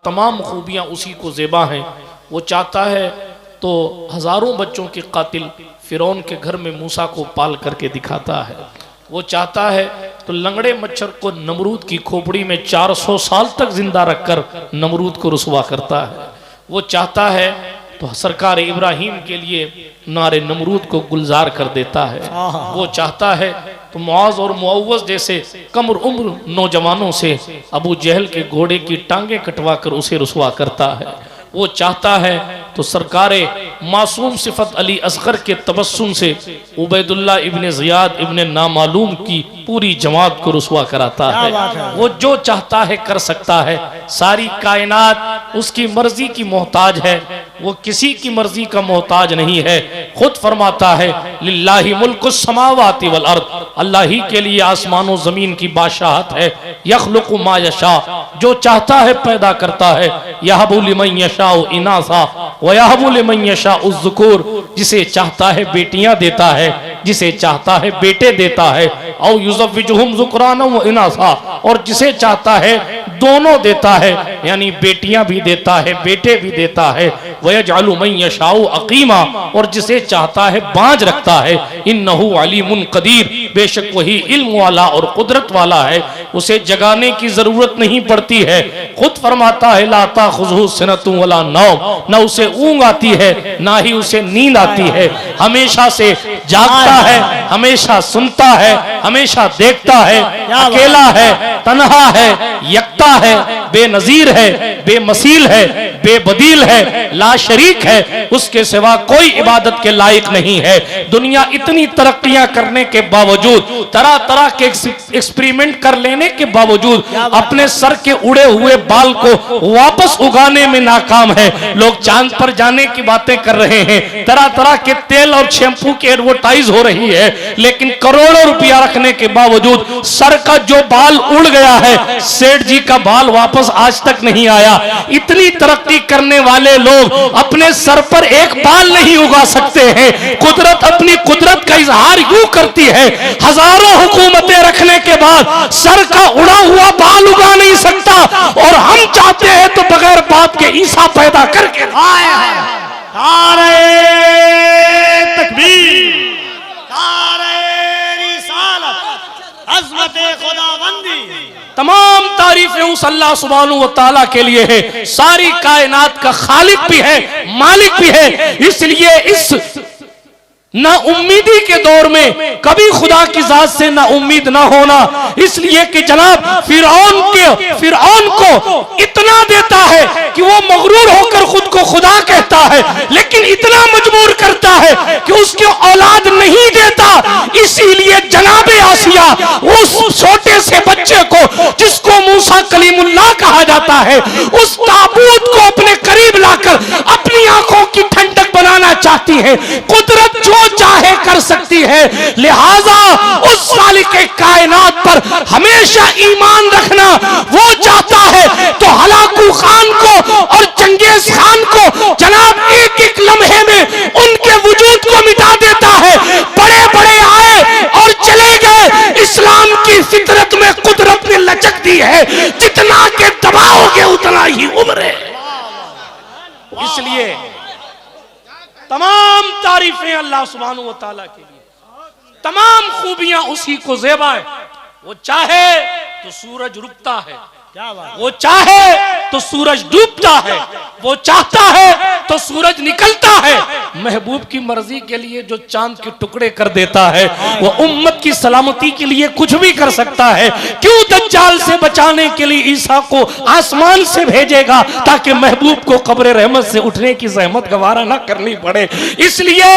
तमाम खूबियाँ उसी को ज़ेबा हैं। वो चाहता है तो हज़ारों बच्चों के कातिल फ़िरौन के घर में मूसा को पाल करके दिखाता है। वो चाहता है तो लंगड़े मच्छर को नमरूद की खोपड़ी में 400 साल तक जिंदा रखकर नमरूद को रुसवा करता है। वो चाहता है तो सरकार इब्राहीम के लिए नारे नमरूद को गुलजार कर देता है। वो चाहता है तो मुआज और मुअव्वज जैसे कम उम्र नौजवानों से अबू जहल के घोड़े की टांगे कटवा कर उसे रुसवा करता है। वो चाहता है तो सरकारे मासूम सिफत अली असगर के तबस्सुम से उबैदुल्ला इब्ने ज़ियाद इब्ने नामालूम की पूरी जमात को रुसवा कराता है। वो जो चाहता है कर सकता है। सारी कायनात उसकी मर्जी की मोहताज है, वो किसी की मर्जी का मोहताज नहीं है। खुद फरमाता है लिल्लाहि मुल्कुस समावाति वल अर्द, अल्लाह ही के लिए आसमानों जमीन की बादशाहत है। यखलुकु मा यशा, जो चाहता है पैदा करता है। यहबु लिमन यशाउ इनासा व यहबु लिमन यशाउ ज़ुकुर, जिसे चाहता है बेटियां देता है, जिसे चाहता है बेटे देता है। औ युज़व्विजुहुम ज़ुकराना व इनासा, और जिसे चाहता है दोनों देता है, यानी बेटियां भी देता है बेटे भी देता है। वयजअलु मन यशाउ अकीमा, और जिसे चाहता है बांझ रखता है। इन्नहु अलीमुन कदीर, बेशक वही इल्म वाला और कुदरत वाला है, उसे जगाने की जरूरत नहीं पड़ती है। खुद फरमाता है ला ताखुज़हु सिनतुन वला नौम, न उसे ऊँग आती है ना ही उसे नींद आती है। हमेशा से जागता है, हमेशा सुनता है, हमेशा देखता है। अकेला है, तन्हा है, यकता है, बेनजीर है, बेमसील है, बेबदील है, ला शरीक है, उसके सिवा कोई इबादत के लायक नहीं है। दुनिया इतनी तरक्कियां करने के बावजूद, तरह तरह के एक्सपेरिमेंट कर लेने के बावजूद अपने सर के उड़े हुए बाल को वापस उगाने में नाकाम है। लोग चांद पर जाने की बातें कर रहे हैं, तरह तरह के तेल और शैम्पू की एडवर्टाइज हो रही है, लेकिन करोड़ों रुपया रखने के बावजूद सर का जो बाल उड़ गया है, सेठ जी का बाल वापस आज तक नहीं आया। इतनी तरक्की करने वाले लोग अपने सर पर एक बाल नहीं उगा सकते हैं। कुदरत अपनी कुदरत का इजहार यूं करती है, हजारों हुकूमतें रखने के बाद सर का उड़ा हुआ बाल उगा नहीं सकता, और हम चाहते हैं तो बगैर बाप के ईसा पैदा करके नारे तकबीर, नारे रिसालत, अज़मते खुदाबंदी। तमाम तारीफें उस अल्लाह सुब्हानहू व तआला के लिए है। सारी कायनात का खालिक भी है, मालिक भी है। इसलिए इस ना उम्मीदी के दौर में कभी खुदा की जात से ना उम्मीद ना होना, इसलिए कि जनाब फिरौन को इतना देता है कि वो मगरूर होकर खुद को खुदा कहता है, लेकिन इतना मजबूर करता है कि उसके औलाद नहीं देता। इसीलिए जनाबे आसिया उस छोटे से बच्चे को जिसको मूसा कलीमुल्लाह कहा जाता है, उस ताबूत को अपने करीब लाकर अपनी आंखों की ठंडक बनाना चाहती है। कुदरत जो चाहे कर सकती है, लिहाजा उस सालिके कायनात पर हमेशा ईमान रखना। वो चाहता है तो हलाकू खान को और चंगेज खान को जनाब एक एक लम्हे में उनके वजूद को मिटा देता है। बड़े बड़े आए और चले गए। इस्लाम की फितरत में कुदरत ने लचक दी है, जितना के दबाओगे उतना ही उम्र। इसलिए तमाम तारीफें अल्लाह सुब्हानहू व तआला के लिए, तमाम खूबियां उसी को ज़ेबा है। वो चाहे तो सूरज रुकता है, वो चाहे तो सूरज डूबता है, वो चाहता है तो सूरज निकलता है। महबूब की मर्जी के लिए जो चांद के टुकड़े कर देता है, वो उम्मत की सलामती के लिए कुछ भी कर सकता है। क्यों दज्जाल से बचाने के लिए ईसा को आसमान से भेजेगा, ताकि महबूब को कब्र रहमत से उठने की जहमत गवारा ना करनी पड़े। इसलिए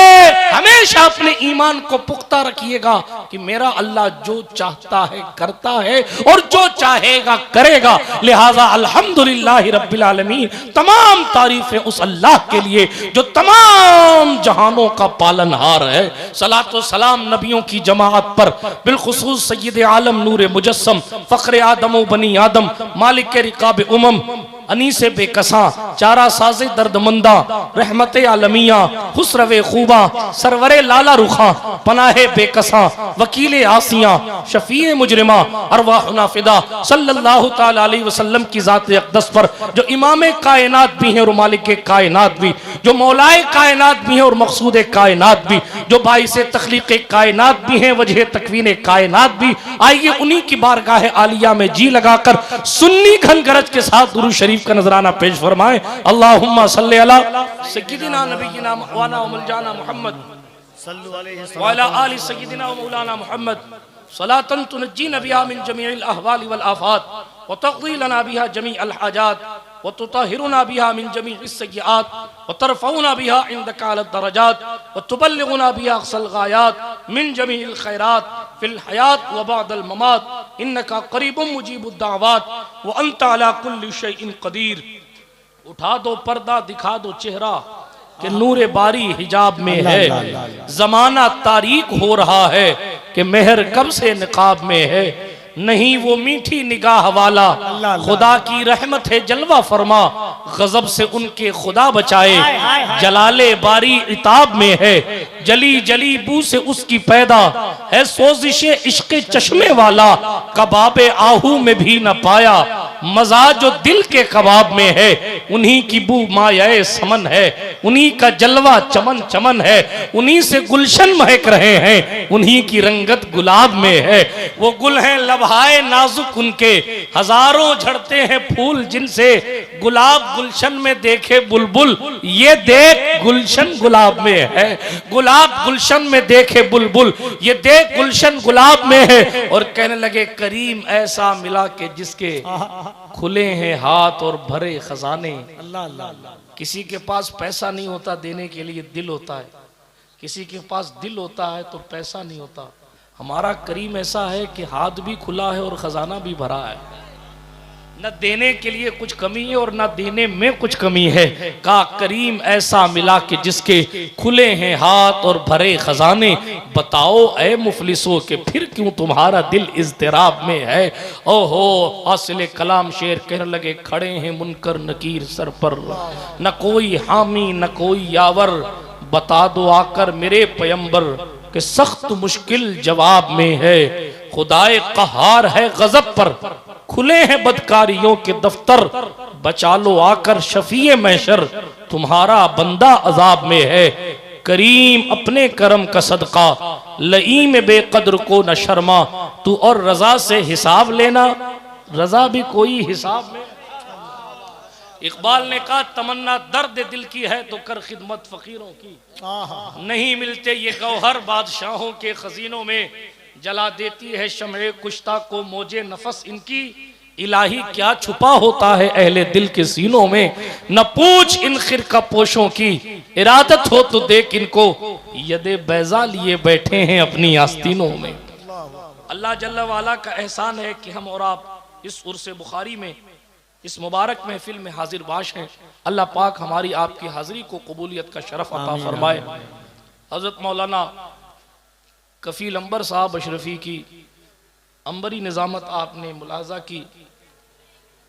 हमेशा अपने ईमान को पुख्ता रखिएगा कि मेरा अल्लाह जो चाहता है करता है और जो चाहेगा करेगा। लिहाजा अल्हम्दुलिल्लाह रब्बिल आलमीन, तमाम तारीफें उस अल्लाह के लिए जो तमाम तमाम जहानों का पालनहार है। सलातो सलाम नबियों की जमाअत पर, बिलखुसूस सय्यद आलम नूर मुजस्सम फ़ख्र आदम बनी आदम मालिक के रिकाब उमम अनीसे बेकसा चारा साजे दर्दमंदा रहमत आलमिया खुसरवे खूबा सरवरे लाला रुखा पनाहे बेकसा वकील आसिया शफीए मुजरिमा अरवाहुना फिदा सल्लल्लाहु ताला अलैहि वसल्लम की ज़ात अक़दस पर जो इमाम कायनात भी हैं और मालिक के कायनात भी, जो मौलाए कायनात भी हैं और मकसूद कायनात भी, जो बाइस तख्लीक़ कायनात भी हैं, वजह तकवीन कायनात भी। आइए उन्हीं की बारगाह आलिया में जी लगाकर सुन्नी घन गरज के साथ दुरूद शरीफ का नजराना पेश फरमाए। अल्लाहुम्मा सल्ली अला सय्यिदिना नबिय्यिना मौलाना मौलाना मुहम्मद सल्लु अलैहि व अला आलि सय्यिदिना मौलाना मुहम्मद सलातन तुनज्जीना बिहा मिन जमीइल अहवालि वल आफात व तक़दी लना बिहा जमीअल हाजात व तुताहिरुना बिहा मिन जमीइस सय्यिआत व तरफ़उना बिहा इंदका अल दरजात व तुबल्लिगुना बिहा अक़सल गायात मिन जमीइल खैरात फिल हयात व बअदल ममात इन्नका क़रीबुम मुजीबुद दाअवात व अंता अला कुल्लि शैइन क़दीर। उठा दो पर्दा, दिखा दो चेहरा कि नूरे बारी हिजाब में है। जमाना तारीक हो रहा है कि मेहर कब से निकाब में है। नहीं वो मीठी निगाह वाला खुदा की रहमत है जलवा फरमा, गजब से उनके खुदा बचाए जलाले बारी इताब में है। जली जली बू से उसकी पैदा है सोजिशे इश्क़ चश्मे वाला, कबाबे आहू में भी न पाया मजा जो दिल के कबाब में है। उन्हीं की बू मायाए समन है, उन्हीं का जलवा चमन चमन है, उन्हीं से गुलशन महक रहे हैं, उन्हीं की रंगत गुलाब में है। वो गुल हैं लबहाए नाजुक उनके, हजारों झड़ते हैं फूल जिनसे, गुलाब गुलशन में देखे बुलबुल, ये देख गुलशन गुलाब में है। गुलाब गुलशन में देखे बुलबुल, ये देख गुलशन गुलाब में है। और कहने लगे करीम ऐसा मिला कि जिसके खुले हैं हाथ और भरे खजाने। अल्लाह अल्लाह। किसी के पास पैसा नहीं होता देने के लिए दिल होता है, किसी के पास दिल होता है तो पैसा नहीं होता। हमारा करीम ऐसा है कि हाथ भी खुला है और खजाना भी भरा है, न देने के लिए कुछ कमी है और न देने में कुछ कमी है। का करीम ऐसा मिला कि जिसके खुले हैं हाथ और भरे खजाने, बताओ ए मुफलिसों के फिर क्यों तुम्हारा दिल इज़्तिराब में है। ओहो हासिल कलाम शेर कहने लगे खड़े हैं मुनकर नकीर सर पर, न कोई हामी न कोई यावर, बता दो आकर मेरे पैगंबर कि सख्त मुश्किल जवाब में है। खुदाए कहार है गजब पर, खुले हैं बदकारियों के दफ्तर, बचा लो आकर शफीए महशर, तुम्हारा बंदा अजाब में है। करीम अपने करम का सदका लईम बेकद्र को न शर्मा, तू और रजा से हिसाब लेना, रजा भी कोई हिसाब में। इकबाल ने कहा तमन्ना दर्द दिल की है तो कर खिदमत फकीरों की, नहीं मिलते ये गौहर बादशाहों के खजीनों में, जला देती है शम्ए कुश्ता को मौजे नफस इनकी, इलाही क्या छुपा होता है अहले दिल के सीनों में। न पूछ इन खिरका पोशों की, इरादत हो तो देख इनको, यदे बैजा लिए बैठे हैं अपनी आस्तीनों में। अल्लाह जल्ला वाला का एहसान है कि हम और आप इस उर्से बुखारी में, इस मुबारक महफिल में हाजिर बाश हैं। अल्लाह पाक हमारी आपकी हाजिरी को कबूलियत का शरफ अता फरमाए। हजरत मौलाना कफील अंबर साहब अशरफी की अंबरी निज़ामत आपने मुलाजा की,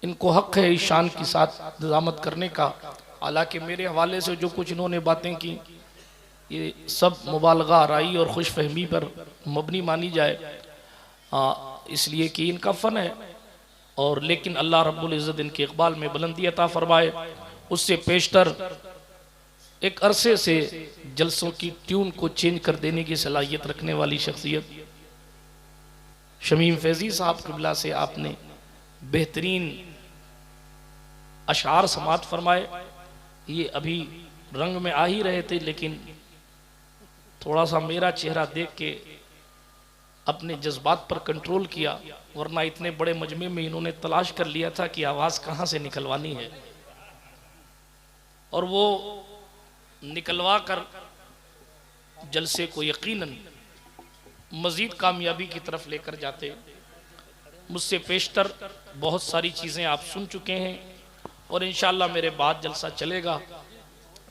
इनको हक है इस शान के साथ निज़ामत करने का। हालांकि मेरे हवाले से जो कुछ इन्होंने बातें की ये सब मुबालगा आराई और खुश फहमी पर मबनी मानी जाए, इसलिए कि इनका फ़न है। और लेकिन अल्लाह रब्बुल इज़्ज़त इनके इक़बाल में बुलंदी अता फरमाए। उससे पेशतर एक अरसे से जलसों की ट्यून को चेंज कर देने की सलाहियत रखने वाली शख्सियत शमीम फैज़ी साहब क़िबला से आपने बेहतरीन अशार समात फरमाए। ये अभी रंग में आ ही रहे थे, लेकिन थोड़ा सा मेरा चेहरा देख के अपने जज्बात पर कंट्रोल किया, वरना इतने बड़े मजमे में इन्होंने तलाश कर लिया था कि आवाज़ कहाँ से निकलवानी है, और वो निकलवा कर जलसे को यकीनन मज़ीद कामयाबी की तरफ लेकर जाते। मुझसे पेशतर बहुत सारी चीज़ें आप सुन चुके हैं और इंशाअल्लाह मेरे बाद जलसा चलेगा,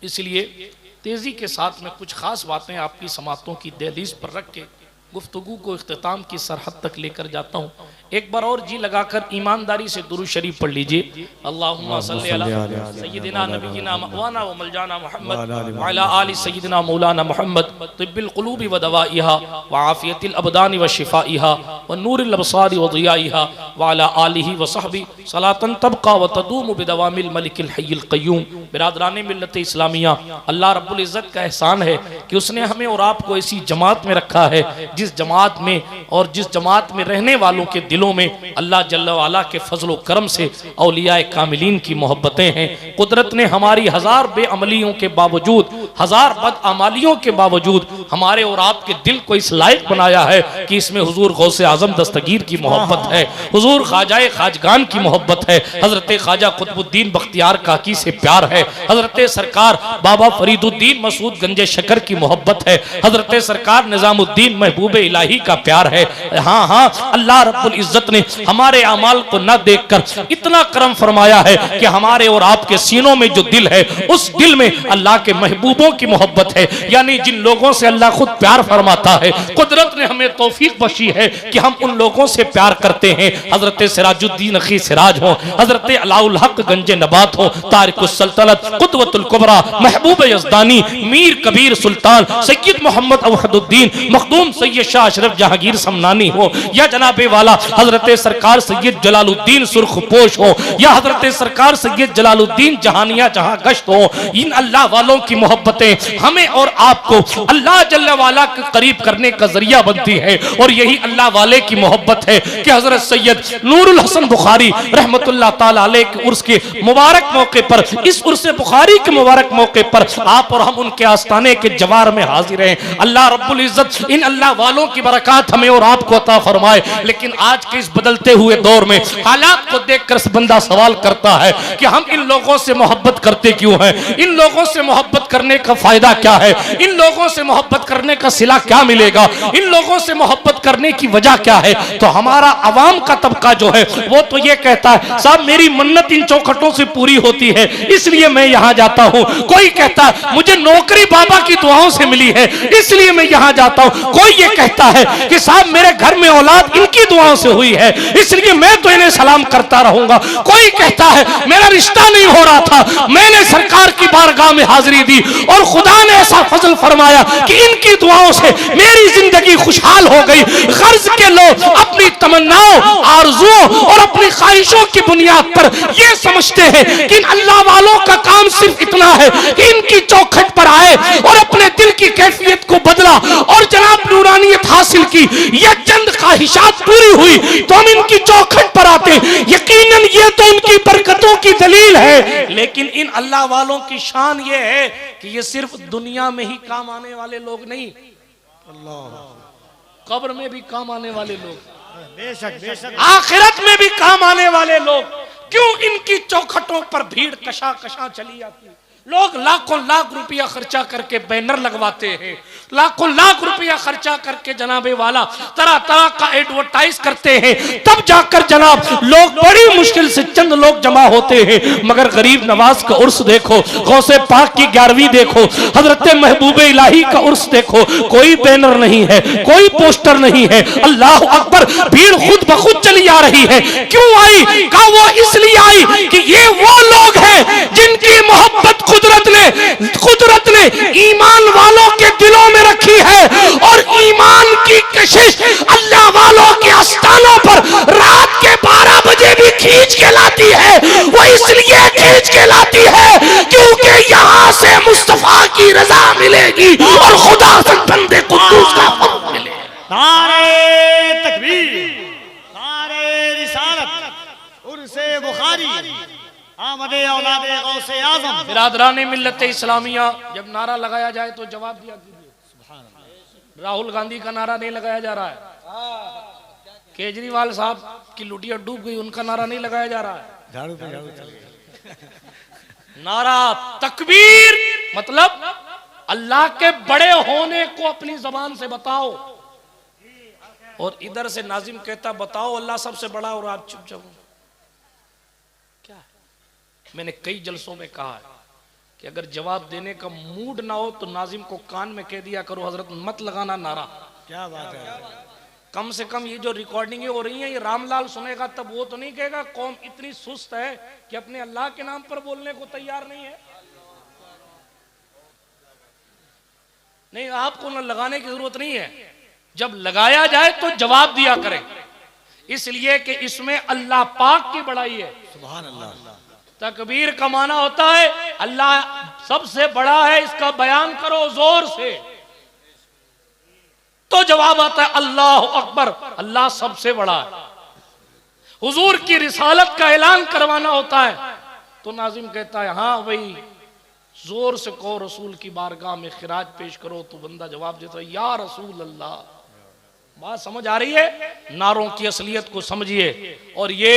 इसलिए तेज़ी के साथ में कुछ ख़ास बातें आपकी समातों की दहलीज पर रख के गुफ्तगू को इख्तिताम की सरहद तक लेकर जाता हूँ। एक बार और जी लगाकर ईमानदारी से दुरूद शरीफ पढ़ लीजिए। अल्लाहुम्मा सल्ली अला सय्यिदिना नबिय्यिना मौलाना व मलजाना मुहम्मद व अला आलि सय्यिदिना मौलाना मुहम्मद तिब्बिल क़ुलूबि व दवाइहा व आफ़ियतिल अबदानि व शिफ़ाइहा व नूरिल अबसारि व ज़ियाइहा व अला आलिहि व सहबी सलातन तबक़ा व तदूमु बिदवामिल मलिकिल हय्यिल क़य्यूम। बिरादराने मिल्लत इस्लामिया, अल्लाह रब्बुल इज़्ज़त का एहसान है कि उसने हमें और आपको ऐसी जमात में रखा है जिस जमात में और जिस जमात में रहने वालों के दिलों में अल्लाह जल्ल वाला के फजल करम से औलियाए कामिलीन की मोहब्बतें हैं। कुदरत ने हमारी हजार बेअमलियों के बावजूद, हजार बदअमालियों के बावजूद हमारे और आपके दिल को इस लायक बनाया है कि इसमें हुजूर गौसे आजम दस्तगीर की मोहब्बत है, हुजूर ख्वाजाए खाजगान की मोहब्बत है, हजरत ख्वाजा कुतुबुद्दीन बख्तियार काकी से प्यार है, हजरत सरकार बाबा फरीदुद्दीन मसूद गंजे शकर की मोहब्बत है, हजरत सरकार निजामुद्दीन महबूब इलाही का प्यार है। हाँ हाँ, अल्लाह रब्बुल इज्जत ने हमारे अमाल को न देखकर इतना करम फरमाया है कि हमारे और आपके सीनों में जो दिल है उस दिल में अल्लाह के महबूबों की मोहब्बत है, यानी जिन लोगों से अल्लाह खुद प्यार फरमाता है। कुदरत ने हमें तौफीक बख्शी है कि हम उन लोगों से प्यार करते हैं। हजरत सिराजुद्दीन अखी सिराज हो, हजरत अलाउल हक गंजे नबात हो, तारिकुस सल्तनत कुतवतुल कुबरा महबूब यज़दानी, मीर कबीर सुल्तान सैयद मोहम्मद अवहदुद्दीन मखदूम सैयद शाह अशरफ जहांगीर समनानी हो, या जनाबे वाला हजरत सरकार सैयद जलालुद्दीन सुर्खपोश हो, या हजरत सरकार सैयद जलालुद्दीन जहानिया जहां गश्त हो, इन अल्लाह वालों की मोहब्बतें हमें और आपको अल्लाह जल्ल वाला के करीब करने का जरिया बनती है। और यही अल्लाह वाले की मोहब्बत है कि हजरत सैयद नूरुल हसन बुखारी रहमतुल्लाह ताला अलैह के उर्स के मुबारक मौके पर, इस उर्स बुखारी के मुबारक मौके पर आप और हम उनके आस्थाने के जवार में हाजिर हैं। अल्लाह रब्बुल इज्जत इन अल्लाह वालों की बरकत हमें और आपको अता फरमाए। लेकिन आज के इस बदलते हुए दौर में हालात को देखकर बंदा सवाल करता है कि हम इन लोगों से मोहब्बत करते क्यों हैं, इन लोगों से मोहब्बत करने का फायदा क्या है, इन लोगों से मोहब्बत करने का सिला क्या मिलेगा, इन लोगों से मोहब्बत करने की वजह क्या है। तो हमारा अवाम का तबका जो है वो तो ये कहता है साहब मेरी मन्नत इन चौखटों से पूरी होती है इसलिए मैं यहाँ जाता हूँ। कोई कहता है मुझे नौकरी बाबा की दुआओं से मिली है इसलिए मैं यहाँ जाता हूँ। कोई ये कहता है कि साहब मेरे घर में औलाद इनकी दुआओं से हुई है इसलिए मैं तो इन्हें सलाम करता रहूंगा। कोई कहता है मेरा रिश्ता नहीं हो रहा था, मैंने सरकार की बारगाह में हाजिरी दी और खुदा ने ऐसा फजल फरमाया कि इनकी दुआओं से मेरी जिंदगी खुशहाल हो गई। गर्ज के लोग अपनी तमन्नाओं, आरजुओं और अपनी ख्वाहिशों की बुनियाद पर यह समझते हैं कि इन अल्लाह वालों का काम सिर्फ इतना है कि इनकी चौखट पर आए और अपने दिल की कैफियत को बदला और जनाब नूरानियत हासिल की, यह चंद ख्वाहिशात पूरी हुई तो हम इनकी चौखट पर आते। यकीनन ये तो उनकी बरकतों की दलील है, लेकिन इन अल्लाह वालों की शान ये है कि ये सिर्फ दुनिया में ही काम आने वाले लोग नहीं, कब्र में भी काम आने वाले लोग, बेशक बेशक आखिरत में भी काम आने वाले लोग। क्यों इनकी चौखटों पर भीड़ कशा कशा चली आती है। लोग लाखों लाख रुपया खर्चा करके बैनर लगवाते हैं, लाखों लाख रुपया खर्चा करके जनाबे वाला तरह तरह का एडवर्टाइज करते हैं, तब जाकर जनाब लोग बड़ी मुश्किल से चंद लोग जमा होते हैं। मगर गरीब नवाज का उर्स देखो, गौसे पाक की 11वीं देखो, हजरत महबूब इलाही का उर्स देखो, कोई बैनर नहीं है, कोई पोस्टर नहीं है। अल्लाह अकबर, भीड़ खुद ब खुद चली आ रही है। क्यों आई? कहा वो इसलिए आई कि ये वो लोग हैं जिनकी मोहब्बत कुदरत ने ईमान वालों के दिलों में रखी है और ईमान की कशिश अल्लाह वालों के आस्थानों पर रात के 12 बजे भी खींच के लाती है। वो इसलिए खींच के लाती है क्योंकि यहाँ से मुस्तफा की रजा मिलेगी और खुदा से बंदे कुद्दूस का फर्क मिलेगा। नारे तकबीर, नारे रिसालत, उर्से बुखारी, आमदे औलादे गौसे आज़म। बिरादराने मिल्लत इस्लामिया, जब नारा लगाया जाए तो जवाब दिया कीजिए। राहुल गांधी का नारा नहीं लगाया जा रहा है, केजरीवाल साहब की लुटिया डूब गई उनका नारा नहीं लगाया जा रहा है, झाड़ू पे झाड़ू चल गया। नारा तकबीर मतलब अल्लाह के बड़े होने को अपनी जबान से बताओ। और इधर से नाजिम कहता बताओ अल्लाह सबसे बड़ा और आप चुप जाओ। क्या मैंने कई जलसों में कहा है कि अगर जवाब देने का मूड ना हो तो नाजिम को कान में कह दिया करो हजरत मत लगाना नारा। क्या बात है। कम से कम ये जो रिकॉर्डिंगें हो रही हैं ये रामलाल सुनेगा तब वो तो नहीं कहेगा कौम इतनी सुस्त है कि अपने अल्लाह के नाम पर बोलने को तैयार नहीं है। नहीं, आपको न लगाने की जरूरत नहीं है, जब लगाया जाए तो जवाब दिया करें, इसलिए कि इसमें अल्लाह पाक की बड़ाई है। सुभान अल्लाह। तकबीर का माना होता है अल्लाह सबसे बड़ा है, इसका बयान करो जोर से, तो जवाब आता है अल्लाह अकबर, अल्लाह सबसे बड़ा है। हुजूर की रिसालत का ऐलान करवाना होता है तो नाजिम कहता है हाँ भाई जोर से कहो रसूल की बारगाह में खिराज पेश करो, तो बंदा जवाब देता है या रसूल अल्लाह। बात समझ आ रही है? नारों की असलियत को समझिए और ये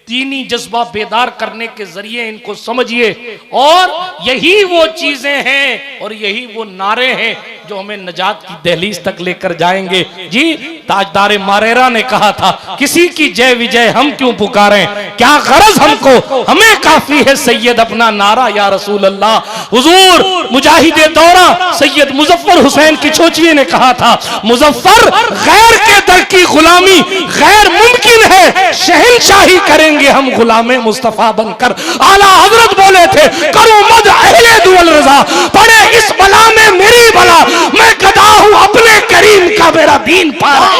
दीनी जज्बा बेदार करने के जरिए इनको समझिए, और यही वो चीजें हैं और यही वो नारे हैं जो हमें नजात की दहलीज तक लेकर जाएंगे। जी ताजदार मारेरा ने कहा था किसी की जय विजय हम क्यों पुकारें, क्या गरज हमको, हमें काफी है सैयद अपना नारा या रसूल अल्लाह। हुजूर मुजाहिदे दौरा सैयद मुजफ्फर हुसैन की चोचिए ने कहा था मुजफ्फर गैर के दर की गुलामी गैर मुमकिन है, शहनशाही करेंगे हम गुलामे मुस्तफा बनकर। आला हजरत बोले थे करो मद अहले दुअल रजा, पड़े इस बला में मेरी बला, मैं गदा हूं अपने करीम का मेरा दीन पार है।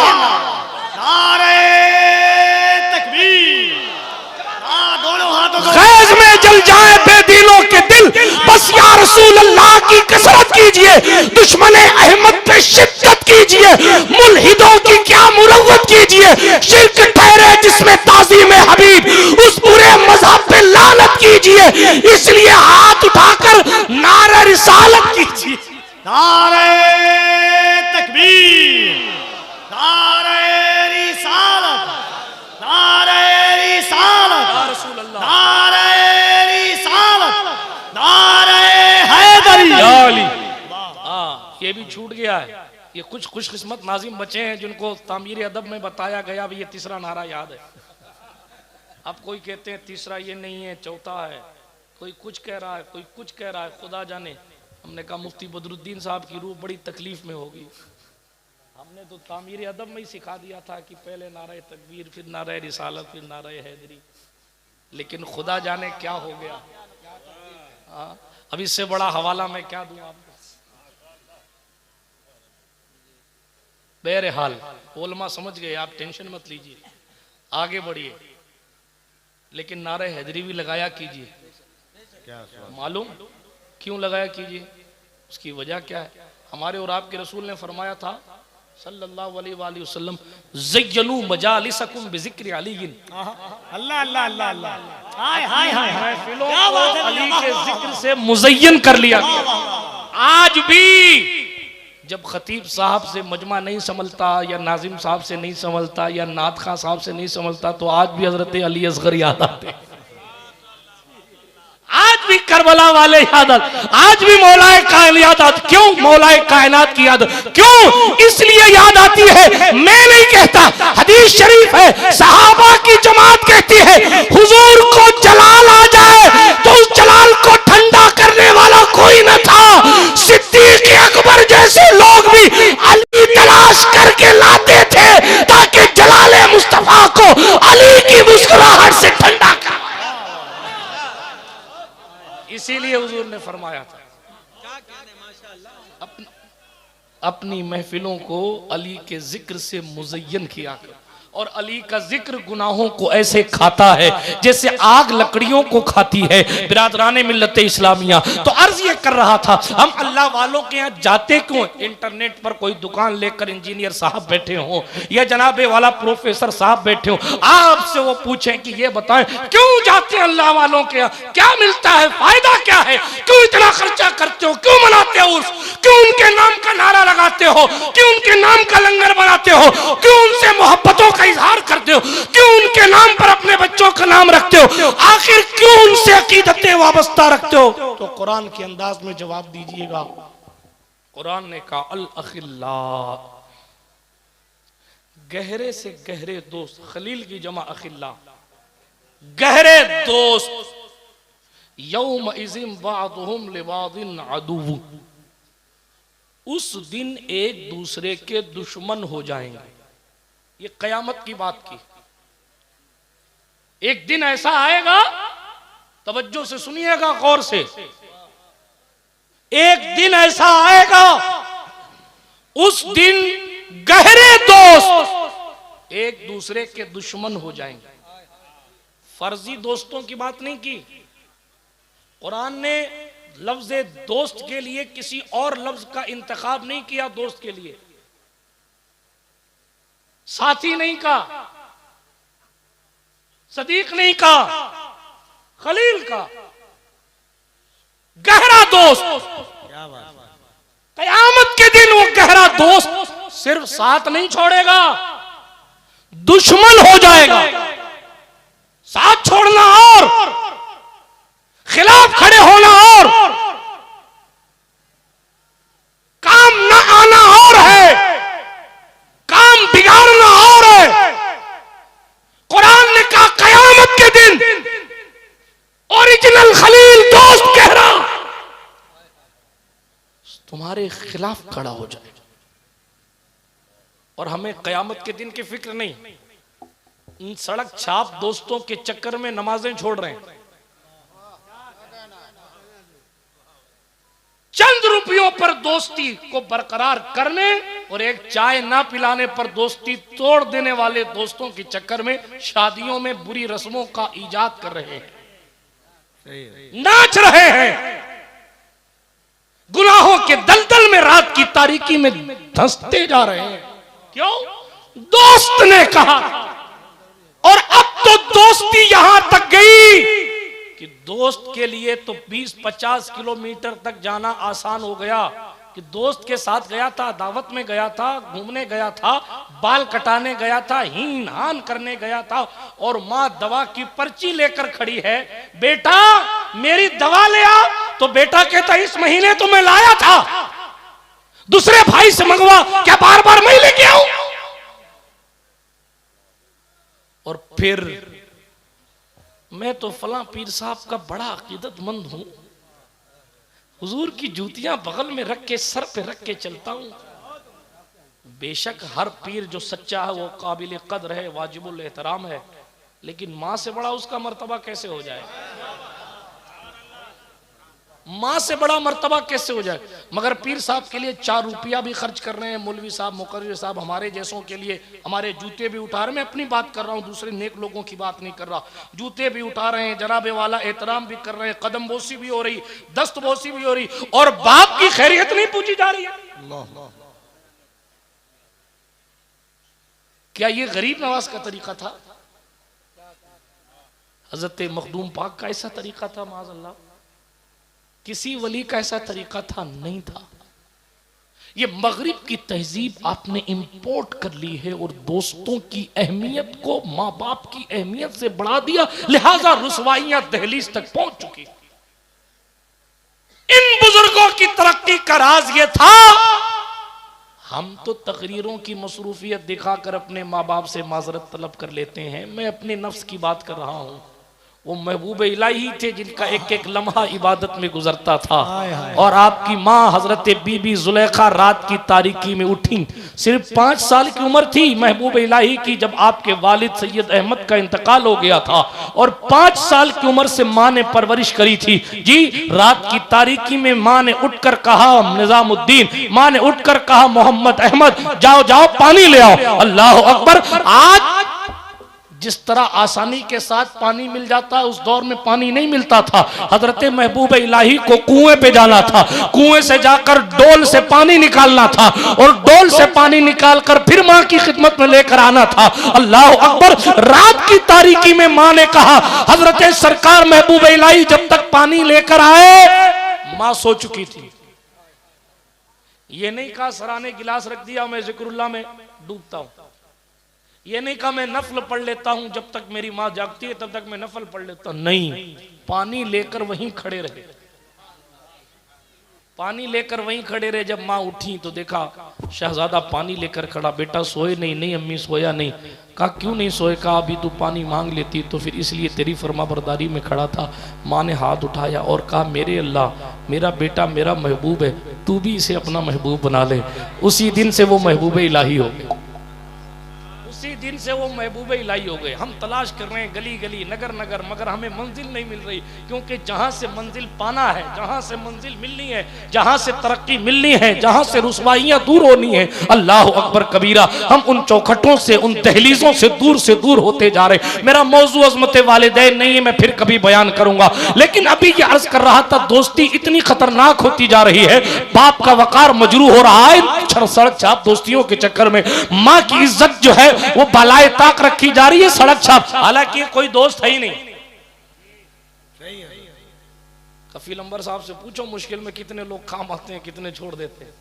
नारे तकबीर, दोनों हाथों को गैज में जल जाए बेदिलों के दिल, बस या रसूल अल्लाह की कसरत कीजिए, दुश्मने अहमद पे शिद्दत कीजिए, मुल्हिदों की क्या मुरव्वत कीजिए, शिर्क ठहरे जिसमें ताज़ीम हबीब, उस पूरे मजहब पे लानत कीजिए, इसलिए हाथ उठाकर नारे रिसालत कीजिए। नारे तकबीर, नारे रिसालत, नारे रिसालत, नारे रिसालत, नारे हैदरी। हाँ, ये भी छूट गया है। ये कुछ खुशकिस्मत नाजिम बचे हैं जिनको तामीर अदब में बताया गया भी ये तीसरा नारा याद है। अब कोई कहते हैं तीसरा ये नहीं है चौथा है, कोई कुछ कह रहा है कोई कुछ कह रहा है, खुदा जाने। हमने कहा मुफ्ती बदरुद्दीन साहब की रूह बड़ी तकलीफ में होगी, हमने तो तामीर अदब में ही सिखा दिया था कि पहले नारे तकबीर फिर नारे रिसालत फिर नारे हैदरी, लेकिन खुदा जाने क्या हो गया। अब इससे बड़ा हवाला मैं क्या दूं आपको। बहरहाल उलमा समझ गए, आप टेंशन मत लीजिए, आगे बढ़िए, लेकिन नारे हैदरी भी लगाया कीजिए। मालूम क्यों लगाया कीजिए, उसकी वजह क्या है। हमारे और आपके रसूल ने फरमाया था सल्लल्लाहु अलैहि वसल्लम ज़य्यनू मजालिसकुम बिज़िक्र अली। अल्लाह अल्लाह अल्लाह अल्लाह, हाय हाय हाय, महफिलों को अली के जिक्र से मुज़य्यन कर लिया। आज भी जब खतीब साहब से मजमा नहीं संभलता या नाजिम साहब से नहीं संभलता या नात खां साहब से नहीं संभलता तो आज भी हजरत अली असगर याद आते, आज भी करबला वाले याद आते, आज भी मौलाए कायनात याद आते। क्यों मौलाए कायनात की याद क्यों इसलिए याद आती है, मैं नहीं कहता, हदीस शरीफ है, सहाबा की जमात कहती है हुजूर को जलाल आ जाए तो उस जलाल को ठंडा करने वाला कोई न था, सिद्दीक अकबर जैसे लोग भी अली तलाश करके लाते थे ताकि जलाले मुस्तफा को अली की मुस्कुराहट से ठंडा कर। इसीलिए हुजूर ने फरमाया था अपनी महफिलों को अली के जिक्र से मुज़य्यन किया कर। और अली का जिक्र गुनाहों को ऐसे खाता है जैसे आग लकड़ियों को खाती है। बिरादराने मिल्लत इस्लामिया, तो अर्ज ये कर रहा था हम अल्लाह वालों के यहाँ जाते क्यों। इंटरनेट पर कोई दुकान लेकर इंजीनियर साहब बैठे हो या जनाबे वाला प्रोफेसर साहब बैठे हो, आपसे वो पूछें कि ये बताएं क्यों जाते हैं अल्लाह वालों के यहाँ, क्या मिलता है, फायदा क्या है, क्यों इतना खर्चा करते हो, क्यों मनाते हो, क्यों उनके नाम का नारा लगाते हो, क्यों उनके नाम का लंगर बनाते हो, क्यों उनसे मोहब्बतों का इजहार करते हो, क्यों उनके नाम पर अपने बच्चों का नाम रखते हो, आखिर क्यों उनसे अकीदतें वाबस्ता रखते हो। तो कुरान के अंदाज में जवाब दीजिएगा। कुरान ने कहा अल अखिल्ला, गहरे से गहरे दोस्त, खलील की जमा अखिल्ला, गहरे दोस्त यौमइज़िन बादुहुम लिबादिन अदुव्व, उस दिन एक दूसरे के दुश्मन हो जाएंगे। ये कयामत की बात की। एक दिन ऐसा आएगा, तवज्जो से सुनिएगा गौर से, एक दिन ऐसा आएगा, उस दिन गहरे दोस्त एक दूसरे के दुश्मन हो जाएंगे। फर्जी दोस्तों की बात नहीं की। कुरान ने लफ्ज दोस्त के लिए किसी और लफ्ज का इंतखाब नहीं किया। दोस्त के लिए साथी नहीं कहा, सदीक नहीं कहा, खलील का, गहरा दोस्त। क्या बात। कयामत के दिन वो गहरा दोस्त सिर्फ साथ नहीं छोड़ेगा, दुश्मन हो जाएगा। साथ छोड़ना और खिलाफ खड़े होना और काम न आना और है, काम बिगाड़ना और है। कुरान ने कहा कयामत के दिन ओरिजिनल खलील दोस्त गहरा तुम्हारे खिलाफ खड़ा हो जाए। और हमें कयामत के दिन की फिक्र नहीं। इन सड़क छाप दोस्तों के चक्कर में नमाजें छोड़ रहे हैं, चंद रुपयों पर दोस्ती को बरकरार करने और एक चाय ना पिलाने पर दोस्ती तोड़ देने वाले दोस्तों के चक्कर में शादियों में बुरी रस्मों का इजाद कर रहे हैं, नाच रहे हैं, गुनाहों के दलदल में रात की तारीकी में धंसते जा रहे हैं। क्यों? दोस्त ने कहा। और अब तो दोस्ती यहां तक गई कि दोस्त के लिए तो 20-50 किलोमीटर तक जाना आसान हो गया कि दोस्त के साथ गया था, दावत में गया था, घूमने गया था, बाल कटाने गया था, हीन हान करने गया था, और माँ दवा की पर्ची लेकर खड़ी है, बेटा मेरी दवा ले आ, तो बेटा कहता इस महीने तो मैं लाया था, दूसरे भाई से मंगवा, क्या बार बार मैं लेके आऊं? और फिर मैं तो फला पीर साहब का बड़ा अकीदतमंद हूं, हुजूर की जूतियां बगल में रख के सर पे रख के चलता हूं। बेशक हर पीर जो सच्चा है वो काबिल कद्र है, वाजिबुल एहतराम है, लेकिन मां से बड़ा उसका मर्तबा कैसे हो जाए? मां से बड़ा मर्तबा कैसे हो जाए? मगर पीर साहब के लिए 4 रुपया भी खर्च कर रहे हैं, मौलवी साहब, मुकर्रिर साहब, हमारे जैसों के लिए हमारे जूते भी उठा रहे हैं। मैं अपनी बात कर रहा हूं, दूसरे नेक लोगों की बात नहीं कर रहा। जूते भी उठा रहे हैं, जनाबे वाला एहतराम भी कर रहे हैं, कदम बोसी भी हो रही, दस्त बोसी भी हो रही, और बाप की खैरियत नहीं पूछी जा रही है। क्या ये गरीब नवाज का तरीका था? हजरत मखदूम पाक का ऐसा तरीका था? माज़अल्लाह किसी वली का ऐसा तरीका था? नहीं था। ये मगरिब की तहजीब आपने इंपोर्ट कर ली है और दोस्तों की अहमियत को माँ बाप की अहमियत से बढ़ा दिया, लिहाजा रुसवाइयां दहलीज तक पहुंच चुकी। इन बुजुर्गों की तरक्की का राज ये था। हम तो तकरीरों की मसरूफियत दिखाकर अपने माँ बाप से माजरत तलब कर लेते हैं। मैं अपने नफ्स की बात कर रहा हूँ। वो महबूब इलाही थे जिनका एक एक लम्हा इबादत में गुजरता था। और आपकी माँ हजरत बीबी जुलेखा रात की तारीकी में उठी, सिर्फ 5 साल की उम्र थी महबूब इलाही की जब आपके वालिद सैयद अहमद का इंतकाल हो गया था, और 5 साल की उम्र से माँ ने परवरिश करी थी। जी, रात की तारीकी में माँ ने उठकर कहा निजामुद्दीन, माँ ने उठकर कहा मोहम्मद अहमद, जाओ जाओ पानी ले आओ। अल्लाह अकबर। आज जिस तरह आसानी के साथ पानी मिल जाता है, उस दौर में पानी नहीं मिलता था। हजरत महबूब इलाही को कुएं पे जाना था, कुएं से जाकर डोल से पानी निकालना था, और डोल से पानी निकालकर फिर माँ की खिदमत में लेकर आना था। अल्लाह अकबर। रात की तारीकी में माँ ने कहा हजरत सरकार महबूब इलाही जब तक पानी लेकर आए, माँ सो चुकी थी। ये नहीं कहा सराने गिलास रख दिया, मैं जिक्रुल्लाह में डूबता हूं। ये नहीं कहा मैं नफल पढ़ लेता हूं, जब तक मेरी माँ जागती है तब तक मैं नफल पढ़ लेता हूं। नहीं, पानी लेकर वहीं खड़े रहे। पानी लेकर वहीं खड़े रहे। जब माँ उठी तो देखा शहजादा पानी लेकर खड़ा। बेटा सोए नहीं? नहीं अम्मी सोया नहीं। कहा क्यों नहीं सोए? कहा अभी तू पानी मांग लेती तो फिर इसलिए तेरी फरमाबरदारी में खड़ा था। माँ ने हाथ उठाया और कहा मेरे अल्लाह, मेरा बेटा मेरा महबूब है, तू भी इसे अपना महबूब बना ले। उसी दिन से वो महबूब इलाही हो गए। उसी दिन से वो महबूब इलाही हो गए। हम तलाश कर रहे हैं गली गली नगर नगर, मगर हमें मंजिल नहीं मिल रही, क्योंकि जहां से मंजिल पाना है, जहां से मंजिल मिलनी है, जहां से तरक्की मिलनी है, जहां से रुसवाइयां दूर होनी है, अल्लाह अकबर कबीरा, हम उन चौखटों से उन दहलीजों से दूर होते जा रहे। मेरा मौजू अज़मत वालिदैन नहीं है, मैं फिर कभी बयान करूंगा, लेकिन अभी ये अर्ज कर रहा था दोस्ती इतनी खतरनाक होती जा रही है, बाप का वकार मजरू हो रहा है सड़क छाप दोस्तियों के चक्कर में। माँ की इज्जत जो है वो बलाए ताक रखी जा रही है सड़क छाप, हालांकि कोई दोस्त है ही नहीं। कफील अंबर साहब से पूछो मुश्किल में कितने लोग काम आते हैं, कितने छोड़ देते हैं।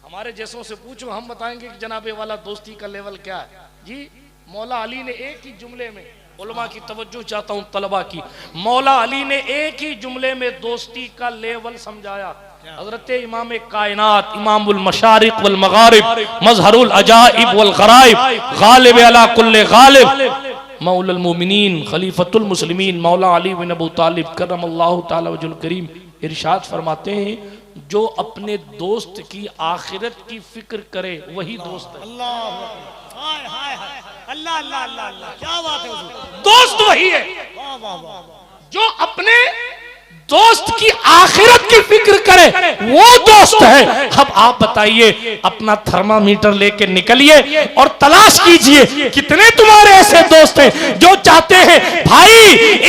हमारे जैसों से पूछो, हम बताएंगे कि जनाबे वाला दोस्ती का लेवल क्या है। जी मौला अली ने एक ही जुमले में, उलमा की तवज्जो चाहता हूं तलबा की, मौला अली ने एक ही जुमले में दोस्ती का लेवल समझाया। हजरत इमाम कायनात, इमामुल मशारिक वल मगारिब, मजहरुल अजाइब वल गराइब, गालिब अला कुल्ले गालिब, मौलुल मोमिनीन, खलीफतुल मुस्लिमीन, मौला अली बिन अबू तालिब करमल्लाहु तआला वजहुल करीम इरशाद फरमाते हैं, जो अपने दोस्त की आखिरत की फिक्र करे वही दोस्त है। अल्लाह अल्लाह अल्लाह अल्लाह, क्या बात है। दोस्त वही है वाह वाह, जो अपने दोस्त की आखिरत की फिक्र करे, वो दोस्त है। अब आप बताइए, अपना थर्मामीटर लेके निकलिए और तलाश कीजिए कितने तुम्हारे ऐसे दोस्त हैं जो चाहते हैं भाई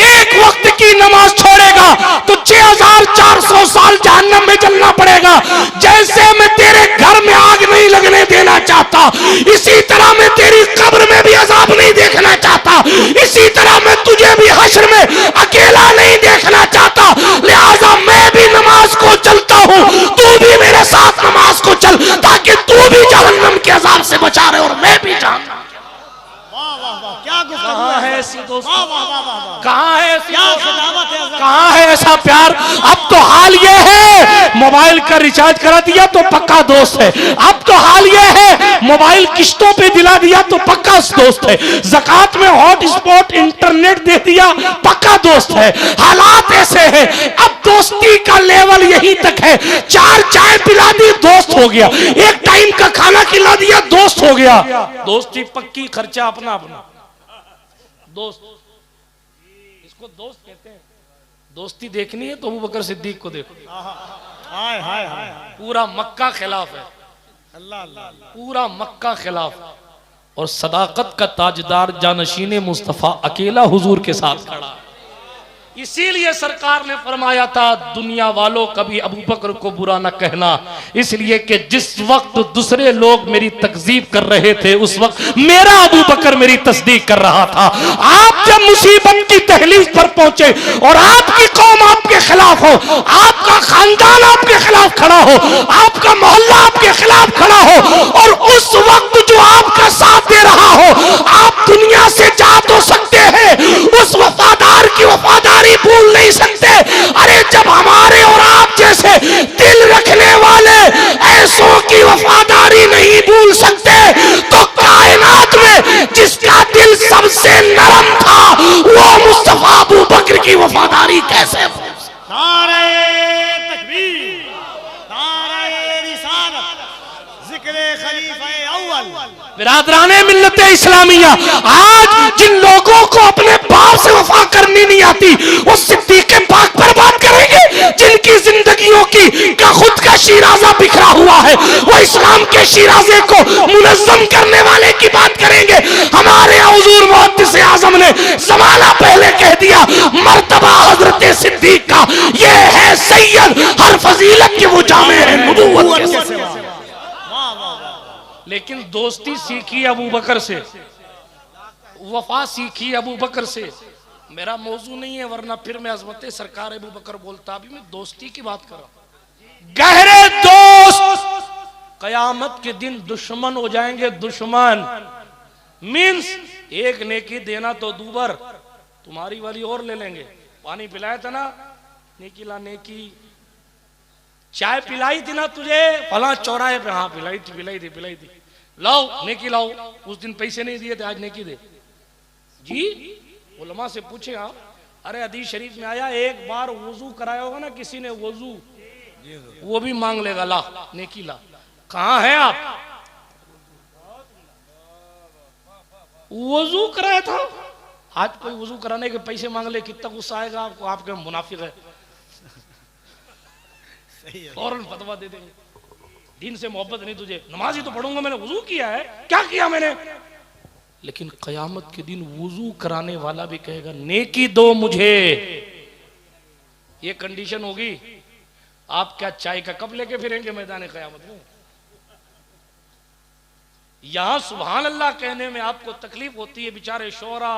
एक वक्त की नमाज छोड़ेगा तो 6400 साल जहन्नम में जलना पड़ेगा। जैसे मैं तेरे घर में आग नहीं लगने देना चाहता, इसी तरह मैं तेरी कब्र में भी अजाब नहीं देखना चाहता, इसी तरह मैं तुझे भी हश्र में अकेला नहीं देखना चाहता। लिहाजा मैं भी नमाज को चलता हूं, तू भी मेरे साथ नमाज को चल, ताकि तू भी जहन्नम के अजाब से बचा रहे और मैं भी जहन्नम। क्या कहाँ है ऐसी दोस्ती? कहाँ है ऐसी दोस्ती? कहाँ है ऐसा प्यार? अब तो हाल ये है मोबाइल का रिचार्ज करा दिया तो पक्का दोस्त है। अब तो हाल ये है मोबाइल किस्तों पे दिला दिया तो पक्का दोस्त है। ज़कात में हॉटस्पॉट इंटरनेट दे दिया पक्का दोस्त है। हालात ऐसे हैं, अब दोस्ती का लेवल यही तक है। 4 चाय पिला दी दोस्त हो गया, एक टाइम का खाना खिला दिया दोस्त हो गया। दोस्ती पक्की, खर्चा अपना अपना। दोस्त, इसको दोस्त कहते हैं। दोस्ती देखनी है तो अबू बकर सिद्दीक को देखो। हाय हाय हाय, पूरा मक्का खिलाफ है, अल्लाह अल्लाह, पूरा मक्का खिलाफ। और सदाकत का ताजदार जानशीन मुस्तफा अकेला हुजूर के साथ खड़ा। इसीलिए सरकार ने फरमाया था दुनिया वालों कभी अबू बकर को बुरा न कहना, इसलिए कि जिस वक्त दूसरे लोग मेरी तकजीब कर रहे थे उस वक्त मेरा अबू बकर मेरी तस्दीक कर रहा था। आप जब मुसीबत की तहलीज पर पहुंचे और आपकी कौम आपके खिलाफ हो, आपका खानदान आपके खिलाफ खड़ा हो, आपका मोहल्ला आपके खिलाफ खड़ा हो, और उस वक्त जो आपका साथ दे रहा हो, आप दुनिया से जा तो सकते हैं, उस वफादार की वफादारी भूल नहीं सकते। अरे जब हमारे और आप जैसे दिल रखने वाले ऐसों की वफादारी नहीं भूल सकते, तो कायनात में जिसका दिल सबसे नरम था वो मुस्तफा अबू बकर की वफादारी कैसे भूल सकते? नारे तकबीर, नारे रिसालत, जिक्र खलीफा अव्वल। बिरादराने मिल्लत इस्लामिया, आज जिन लोगों को अपने बाप से वफा करनी नहीं आती वो सिद्दीक़ पाक पर बात करेंगे, जिनकी जिंदगियों की का खुद का शिराजा बिखरा हुआ है, वो इस्लाम के शिराजे को मुनज़्ज़म करने वाले की बात करेंगे। हमारे हुज़ूर मुहद्दिस आज़म ने ज़माना पहले कह दिया, मर्तबा हज़रत सिद्दीक़ का ये है सैयद, हर फजीलत के वो जामे है नबूवत के सिवा। लेकिन दोस्ती सीखी अबू बकर से, वफा सीखी अबू बकर से। मेरा मौजू नहीं है, वरना फिर मैं अज़मत सरकार अबू बकर बोलता। अभी मैं दोस्ती की बात कर रहा हूं। गहरे दोस्त कयामत के दिन दुश्मन हो जाएंगे। दुश्मन मीन्स एक नेकी देना तो दूबर, तुम्हारी वाली और ले लेंगे। पानी पिलाया था ना, नेकी ला नेकी, चाय पिलाई थी ना तुझे फला चौराहे पे? हाँ पिलाई थी। लाओ नेकी लाओ। उस दिन पैसे नहीं दिए थे, आज नेकी दे। जी उलमा से पूछे आप, अरे हदीस शरीफ में आया एक बार वजू कराया होगा ना किसी ने वजू, वो भी मांग लेगा ला नेकी ला। कहाँ है आप? वजू कराया था, आज कोई वजू कराने के पैसे मांग ले, कितना गुस्सा आएगा आपको? आपके मुनाफिक है, फौरन फतवा दे देंगे। दीन से मोहब्बत नहीं तुझे, नमाज ही तो पढ़ूंगा, मैंने वजू किया है, क्या किया मैंने? लेकिन कयामत के दिन वजू कराने वाला भी कहेगा नेकी दो मुझे। ये कंडीशन होगी, आप क्या चाय का कप लेके फिरेंगे मैदान कयामत में? यहां सुभान अल्लाह कहने में आपको तकलीफ होती है, बेचारे शोरा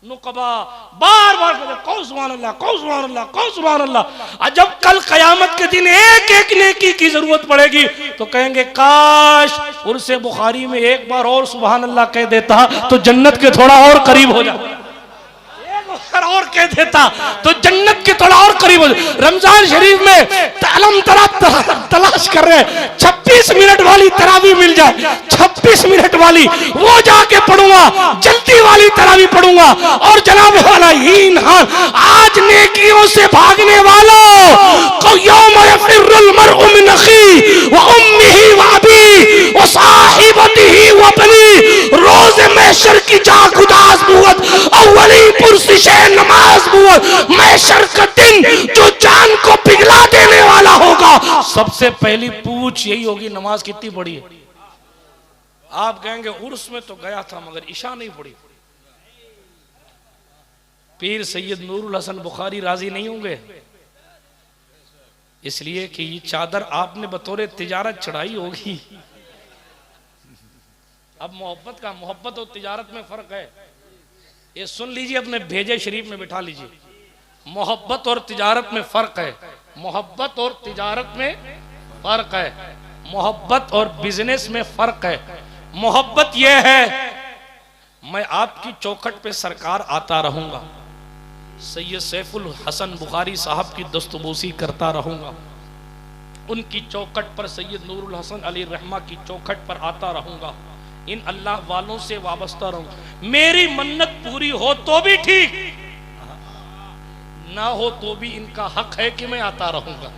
नुकबा बार बार कहते कौ सुभान अल्लाह, कौ सुभान अल्लाह, कौ सुभान अल्लाह। जब कल कयामत के दिन एक एक नेकी की जरूरत पड़ेगी तो कहेंगे काश उर्से बुखारी में एक बार और सुभान अल्लाह कह देता तो जन्नत के थोड़ा और करीब हो जाता, और कह देता तो जन्नत के थोड़ा और करीब हो जाता। रमजान शरीफ में तलम तलाश कर रहे हैं 26 मिनट वाली तरावी मिल जाए, 26 मिनट वाली वो जाके पढ़ूंगा, जल्दी वाली तरावी पढ़ूंगा। और जनाब वाला हीन हाल, आज नेकियों से भागने वालों को यौम यफिरुल मरउ मिन अखी व उम्मिही व अबी व साहिबतिही व बनी, रोज़े महशर की जाग उदास बुअत अव्वली पुरसिश नमाज बुअत, महशर का दिन जो जान को पिघला देने वाला होगा, सबसे पहली पूछ यही होगी नमाज कितनी पढ़ी है? आप कहेंगे उर्स में तो गया था मगर इशा नहीं पढ़ी। पीर सैयद नूरुल हसन बुखारी राजी नहीं होंगे, इसलिए कि ये चादर आपने बतौर तिजारत चढ़ाई होगी। अब मोहब्बत और तिजारत में फर्क है, ये सुन लीजिए, अपने भेजे शरीफ में बिठा लीजिए। मोहब्बत और तिजारत में फर्क है, मोहब्बत और तिजारत में फर्क है, मोहब्बत और बिजनेस में फर्क है। मोहब्बत यह है मैं आपकी चौखट पे सरकार आता रहूंगा, सैयद सैफुल हसन बुखारी साहब की दस्तबोसी करता रहूंगा, उनकी चौखट पर सैयद नूरुल हसन अली रहमा की चौखट पर आता रहूंगा, इन अल्लाह वालों से वाबस्ता रहूं। मेरी मन्नत पूरी हो तो भी ठीक, ना हो तो भी इनका हक है कि मैं आता रहूंगा।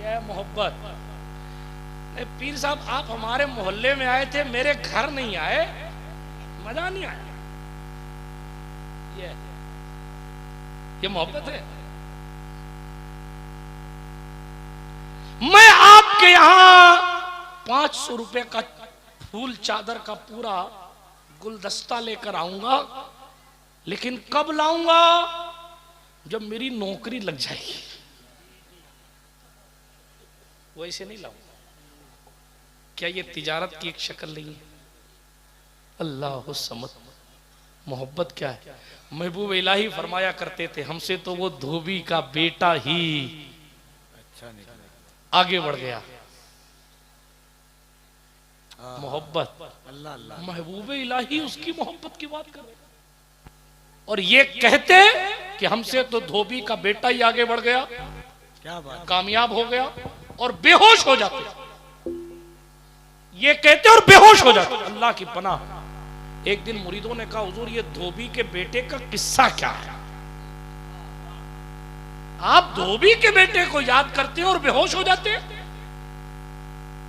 यह मोहब्बत। पीर साहब आप हमारे मोहल्ले में आए थे, मेरे घर नहीं आए, मजा नहीं आया। ये मोहब्बत है। मैं आपके यहां 500 रुपए का फूल चादर का पूरा गुलदस्ता लेकर आऊंगा, लेकिन कब लाऊंगा? जब मेरी नौकरी लग जाएगी, वैसे नहीं लाऊंगा। क्या ये तिजारत की एक शक्ल नहीं है? अल्लाह समद। मोहब्बत क्या है? महबूब इलाही फरमाया करते थे हमसे तो वो धोबी का बेटा ही आगे बढ़ गया। मोहब्बत, महबूब इलाही उसकी मोहब्बत की बात कर रहे, और ये कहते कि हमसे तो धोबी का बेटा ही आगे बढ़ गया, क्या बात, कामयाब हो गया, और बेहोश हो जाते। ये कहते और बेहोश हो जाते। अल्लाह की पनाह। एक दिन मुरीदों ने कहा हुजूर ये धोबी के बेटे का किस्सा क्या है? आप धोबी के बेटे को याद करते हैं और बेहोश हो जाते हैं।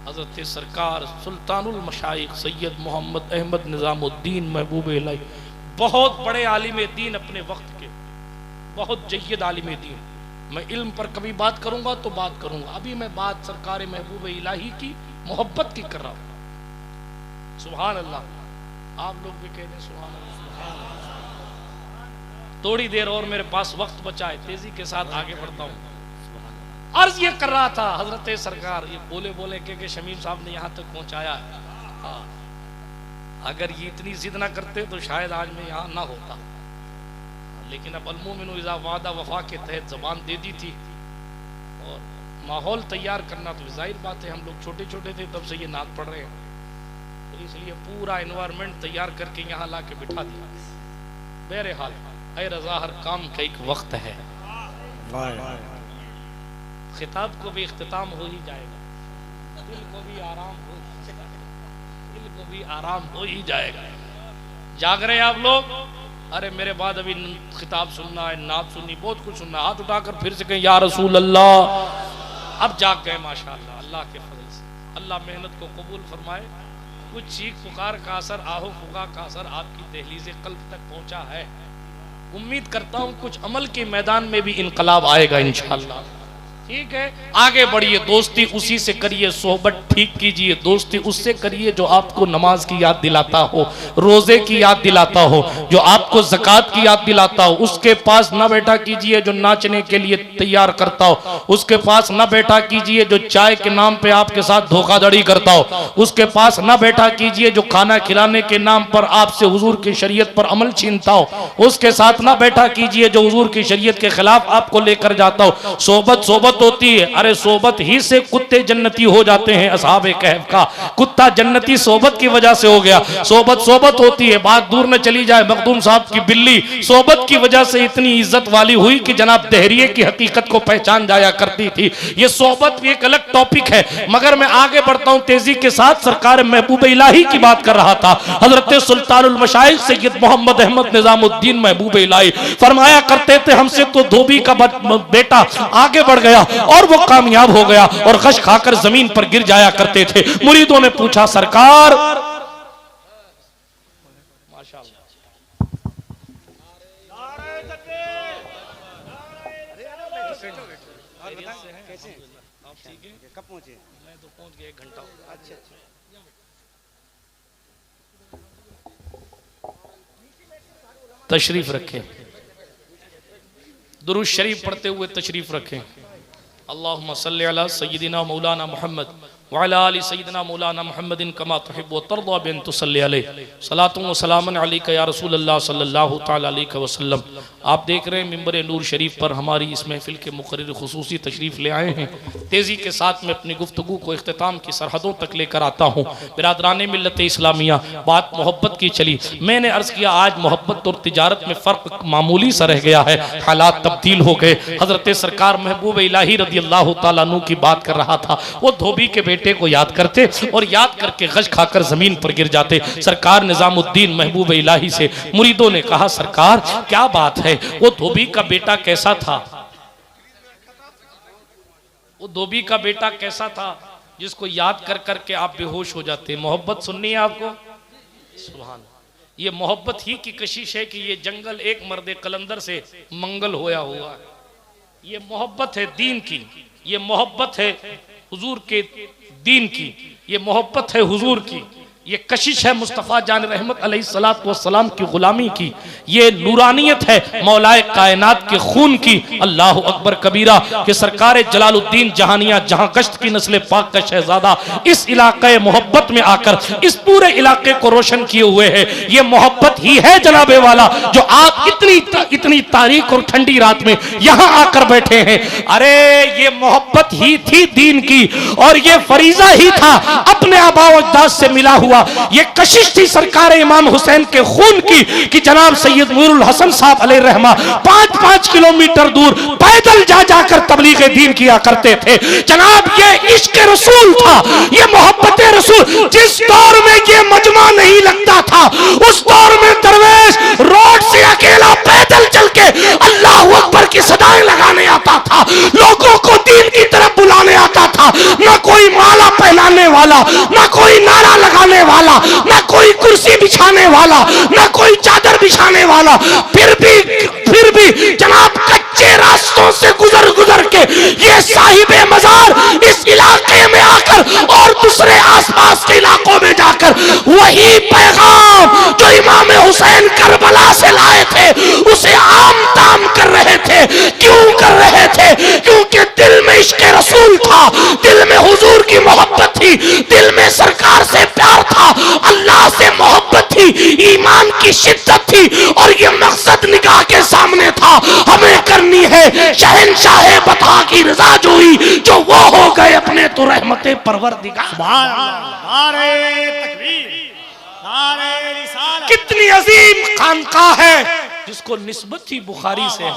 हजरत सरकार सुल्तानुल मशाइख सैयद मोहम्मद अहमद निजामुद्दीन महबूब इलाही, बहुत बड़े आलिम दीन अपने वक्त के, बहुत जय्यद आलिम दीन। मैं इल्म पर कभी बात करूंगा तो बात करूंगा, अभी मैं बात सरकार महबूब इलाही की मोहब्बत की कर रहा हूं। सुभान अल्लाह। आप लोग भी कह दें सुभान अल्लाह। थोड़ी देर और मेरे पास वक्त बचा है, तेजी के साथ आगे बढ़ता हूं। अर्ज ये कर रहा था हजरत सरकार, ये बोले बोले के शमीम साहब ने यहां तक पहुंचाया है। अगर ये इतनी जिद ना करते तो शायद आज मैं यहां ना होता, लेकिन अब अल-मोमिनु इज़ा वादा वफा के तहत जबान दे दी थी, और माहौल तैयार करना तो जाहिर बात है, हम लोग छोटे छोटे थे तब से ये नाक पड़ रहे हैं, तो इसलिए पूरा एनवायरनमेंट तैयार करके यहाँ ला के बिठा दिया। बहरहाल ऐ रज़ा हर काम का एक वक्त है। खिताब को भी इख्तिताम हो ही जाएगा, दिल को भी आराम हो ही जाएगा, दिल को भी आराम हो ही जाएगा। जाग रहे हैं आप लोग? अरे मेरे बाद अभी खिताब सुनना है, नात सुननी, बहुत कुछ सुनना है। हाथ उठाकर फिर से कहें या रसूल अल्लाह। अब जाग गए माशाअल्लाह, अल्लाह के फजल से। अल्लाह मेहनत को कबूल फरमाए। कुछ चीख पुकार का असर, आहो फुगा का असर आपकी दहलीज़े कल्ब तक पहुंचा है। उम्मीद करता हूं कुछ अमल के मैदान में भी इनकलाब आएगा इंशाअल्लाह। ठीक है, आगे बढ़िए, दोस्ती उसी से करिए, सोहबत ठीक कीजिए, दोस्ती उससे करिए जो आपको नमाज की याद दिलाता हो, रोजे की याद दिलाता हो, जो आपको ज़कात की याद दिलाता हो। उसके पास ना बैठा कीजिए जो नाचने के लिए तैयार करता हो, उसके पास ना बैठा कीजिए जो चाय के नाम पे आपके साथ धोखाधड़ी करता हो, उसके पास ना बैठा कीजिए जो खाना खिलाने के नाम पर आपसे हुजूर की शरीयत पर अमल छीनता हो, उसके साथ ना बैठा कीजिए जो हुजूर की शरीयत के खिलाफ आपको लेकर जाता हो। सोबत सोबत होती है, अरे सोबत ही से कुत्ते जन्नती हो जाते हैं। असहाबे कहफ का कुत्ता जन्नती सोबत की वजह से हो गया। सोबत सोबत होती है, बात दूर न चली जाए, मखदूम साहब की बिल्ली सोबत की वजह से इतनी इज्जत वाली हुई कि जनाब दहरिये की हकीकत को पहचान जाया करती थी। ये सोबत एक अलग टॉपिक है, मगर मैं आगे बढ़ता हूं तेजी के साथ। सरकार महबूब इलाही की बात कर रहा था। हजरत सुल्तानुल मशाइख सैयद मोहम्मद अहमद निजामुद्दीन महबूब इलाही फरमाया करते थे, हमसे तो धोबी का बेटा आगे बढ़ गया और वो कामयाब हो गया और गश खाकर जमीन पर गिर जाया करते थे। मुरीदों ने पूछा सरकार, कब पहुंचे? मैं तो पहुंच गया 1 घंटा। अच्छा अच्छा, तशरीफ रखें, दुरूद शरीफ पढ़ते हुए तशरीफ रखें। अल्लाहुम्मा सल्ली अला सय्यिदिना मौलाना मुहम्मद व अला आलि सय्यिदिना मौलाना मुहम्मदिन कमा तुहिब्बु व तर्दा बिन तुसल्ली अलैहि सलातु व सलामुन अलैका या रसूलल्लाह सल्लल्लाहु तआला अलैहि वसल्लम। आप देख रहे हैं मिंबर नूर शरीफ पर हमारी इस महफिल के मुकर्रिर खुसूसी तशरीफ़ ले आए हैं। तेज़ी के साथ मैं अपनी गुफ्तगू को इख्तिताम की सरहदों तक लेकर आता हूँ। बिरादरान मिल्लत इस्लामिया, बात मोहब्बत की चली। मैंने अर्ज़ किया आज मोहब्बत और तिजारत में फ़र्क मामूली सा रह गया है, हालात तब्दील हो गए। हज़रत सरकार महबूब इलाही रज़ियल्लाहु तआला अन्हु की बात कर रहा था। वो धोबी के बेटे को याद करते और याद करके गश खाकर ज़मीन पर गिर जाते। सरकार निज़ामुद्दीन महबूब इलाही से मुरीदों ने कहा सरकार क्या बात है, वो धोबी का बेटा कैसा था? वो धोबी का बेटा कैसा था जिसको याद कर करके आप बेहोश हो जाते? मोहब्बत सुननी है आपको? सुभान, ये मोहब्बत ही की कशिश है कि ये जंगल एक मर्द कलंदर से मंगल होया हुआ है। ये मोहब्बत है दीन की, ये मोहब्बत है हुजूर के दीन की, ये मोहब्बत है हुजूर की, ये कशिश है मुस्तफ़ा जान रहमत अलैहिस्सलातु वस्सलाम की गुलामी की, ये नूरानियत है मौलाए कायनात के खून की। अल्लाह अकबर कबीरा के सरकार जलालुद्दीन जहानिया जहां गश्त की नस्ल पाक का शहजादा इस इलाके मोहब्बत में आकर इस पूरे इलाके को रोशन किए हुए है। ये मोहब्बत ही है जनाबे वाला जो आप इतनी तारीख और ठंडी रात में यहाँ आकर बैठे हैं। अरे ये मोहब्बत ही थी दीन की और ये फरीजा ही था अपने आबा व अजदाद से मिला हुआ। ये कशिश थी सरकार इमाम हुसैन के खून की कि जनाब सैयद नूरुल हसन साहब अलैहि रहमा 5-5 किलोमीटर दूर पैदल जा जाकर तबलीग दीन किया करते थे। जनाब ये इश्क रसूल था, ये मोहब्बत रसूल। जिस दौर में ये मजमा नहीं लगता था उस दौर में दरवेश रोड से अकेला पैदल चल के अल्लाह अकबर की सदाएं लगाने आता था, लोगों को दीन की तरफ बुलाने आता था। ना कोई माला पहनाने वाला, ना कोई नारा लगाने वाला, ना कोई कुर्सी बिछाने वाला, ना कोई चादर बिछाने वाला, फिर भी जनाब कच्चे रास्तों से गुजर गुजर के ये साहिबे मजार इस इलाके में आकर और दूसरे आसपास के इलाकों में जाकर वही पैगाम जो इमाम हुसैन करबला से लाए थे उसे आम ताम कर रहे थे। क्यों कर रहे थे? क्योंकि दिल में इश्क रसूल था, दिल में हुजूर की मोहब्बत थी, दिल में सरकार से प्यार था, अल्लाह से मोहब्बत थी, ईमान की शिद्दत थी और ये मकसद निगाह के सामने था। हमें करनी है शहंशाह बता की रजा जो हुई, जो वो हो गए अपने तो रहमते परवरदिगार। सुभान अल्लाह, नारे तकबीर, नारे रिसालत। कितनी अजीम खानकाह है जिसको निस्बत ही बुखारी से है।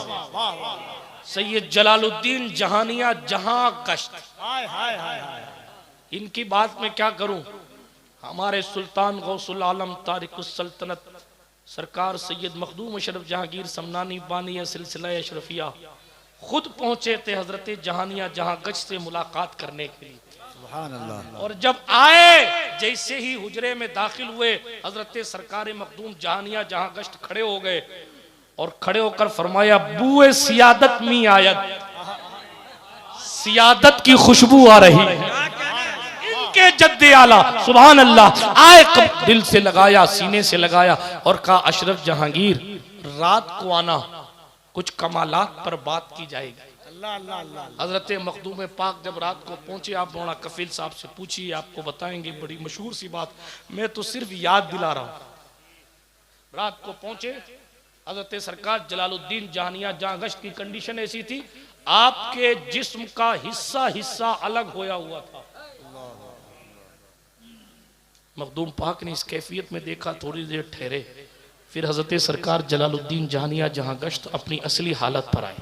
सैयद जलालुद्दीन जहानिया जहां गश्त। हाय हाय हाय हाय। इनकी बात में क्या करूं, हमारे सुल्तान गौसुल आलम तारिकुस सल्तनत सरकार सैयद मखदूम अशरफ जहांगीर समनानी बानी सिलसिला अशरफिया खुद पहुंचे थे हजरत जहानिया जहां गश्त से मुलाकात करने के लिए। सुभान अल्लाह। और जब आए, जैसे ही हुजरे में दाखिल हुए, हजरत सरकार मखदूम जहानिया जहां गश्त खड़े हो गए और खड़े होकर फरमाया, बुए सियादत में आयत, सियादत की खुशबू आ रही है, इनके जद्दे आला सुभान अल्लाह आए। दिल से लगाया, सीने से लगाया और कहा, अशरफ जहांगीर रात को आना, कुछ कमालात पर बात की जाएगी। अल्लाह अल्लाह अल्लाह। हजरत मखदूम पाक जब रात को पहुंचे, आप मौलाना कफील साहब से पूछिए, आपको बताएंगे, बड़ी मशहूर सी बात, मैं तो सिर्फ याद दिला रहा हूं। रात को पहुंचे हजरत सरकार जलालुद्दीन जहानिया जहां गश्त की कंडीशन ऐसी थी, आपके जिस्म का हिस्सा हिस्सा अलग होया हुआ था। मखदूम पाक ने इस कैफियत में देखा, थोड़ी देर ठहरे, फिर हजरत सरकार जलालुद्दीन जहानिया जहां गश्त अपनी असली हालत पर आए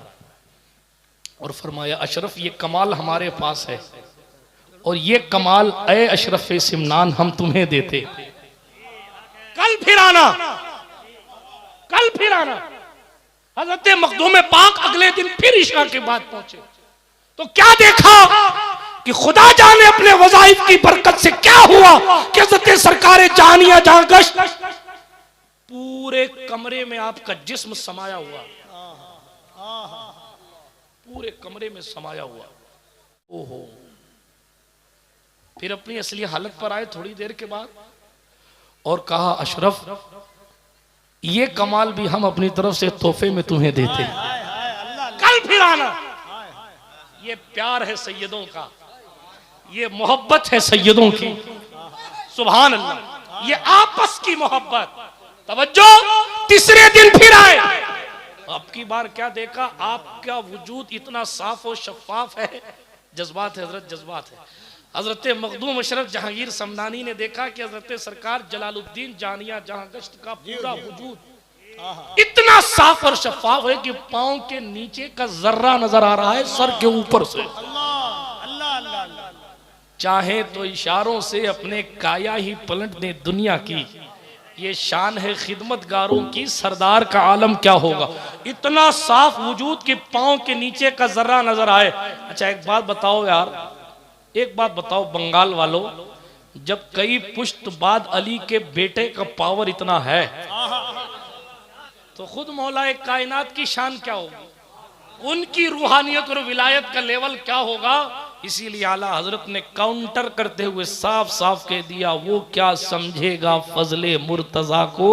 और फरमाया, अशरफ ये कमाल हमारे पास है और ये कमाल ए अशरफ सिमनान हम तुम्हें देते, कल फिर आना, कल फिर आना। हजरत मखदूम पाक अगले दिन फिर इशा के बाद पहुंचे तो क्या देखा कि खुदा जाने अपने वज़ाइफ की बरकत से क्या हुआ कि हजरत सरकार जहानिया जहां गश्त, पूरे कमरे में आपका जिस्म समाया हुआ, पूरे कमरे में समाया हुआ। ओहो, फिर अपनी असली हालत पर आए थोड़ी देर के बाद और कहा, अशरफ ये कमाल भी हम अपनी तरफ से तोहफे में तुम्हें देते, कल फिर आना। ये प्यार है सैयदों का, ये मोहब्बत है सैयदों की, सुभान अल्लाह, ये आपस की मोहब्बत। तवज्जो, तीसरे दिन फिर आए, अब की बार क्या देखा, आपका वजूद इतना साफ और शफाफ है, जज्बात है हजरत, जज्बात है। हजरत मखदूम अशरफ जहांगीर समनानी ने देखा कि हजरत सरकार जलालुद्दीन जहानिया जहां गश्त का पूरा वजूद इतना साफ और शफाफ है कि पांव के नीचे का जर्रा नजर आ रहा है सर के ऊपर से। अल्लाह अल्लाह अल्लाह। चाहे तो इशारों से अपने काया ही पलट दे दुनिया की, ये शान है खिदमतगारों की, सरदार का आलम क्या होगा। इतना साफ वजूद कि पांव के नीचे का जर्रा नजर आए। अच्छा एक बात बताओ यार, एक बात बताओ बंगाल वालों, जब कई पुश्त बाद अली के बेटे का पावर इतना है तो खुद मौलाए कायनात की शान क्या होगी, उनकी रूहानियत और विलायत का लेवल क्या होगा। इसीलिए आला हजरत ने काउंटर करते हुए साफ साफ कह दिया, वो क्या समझेगा फजले मुर्तजा को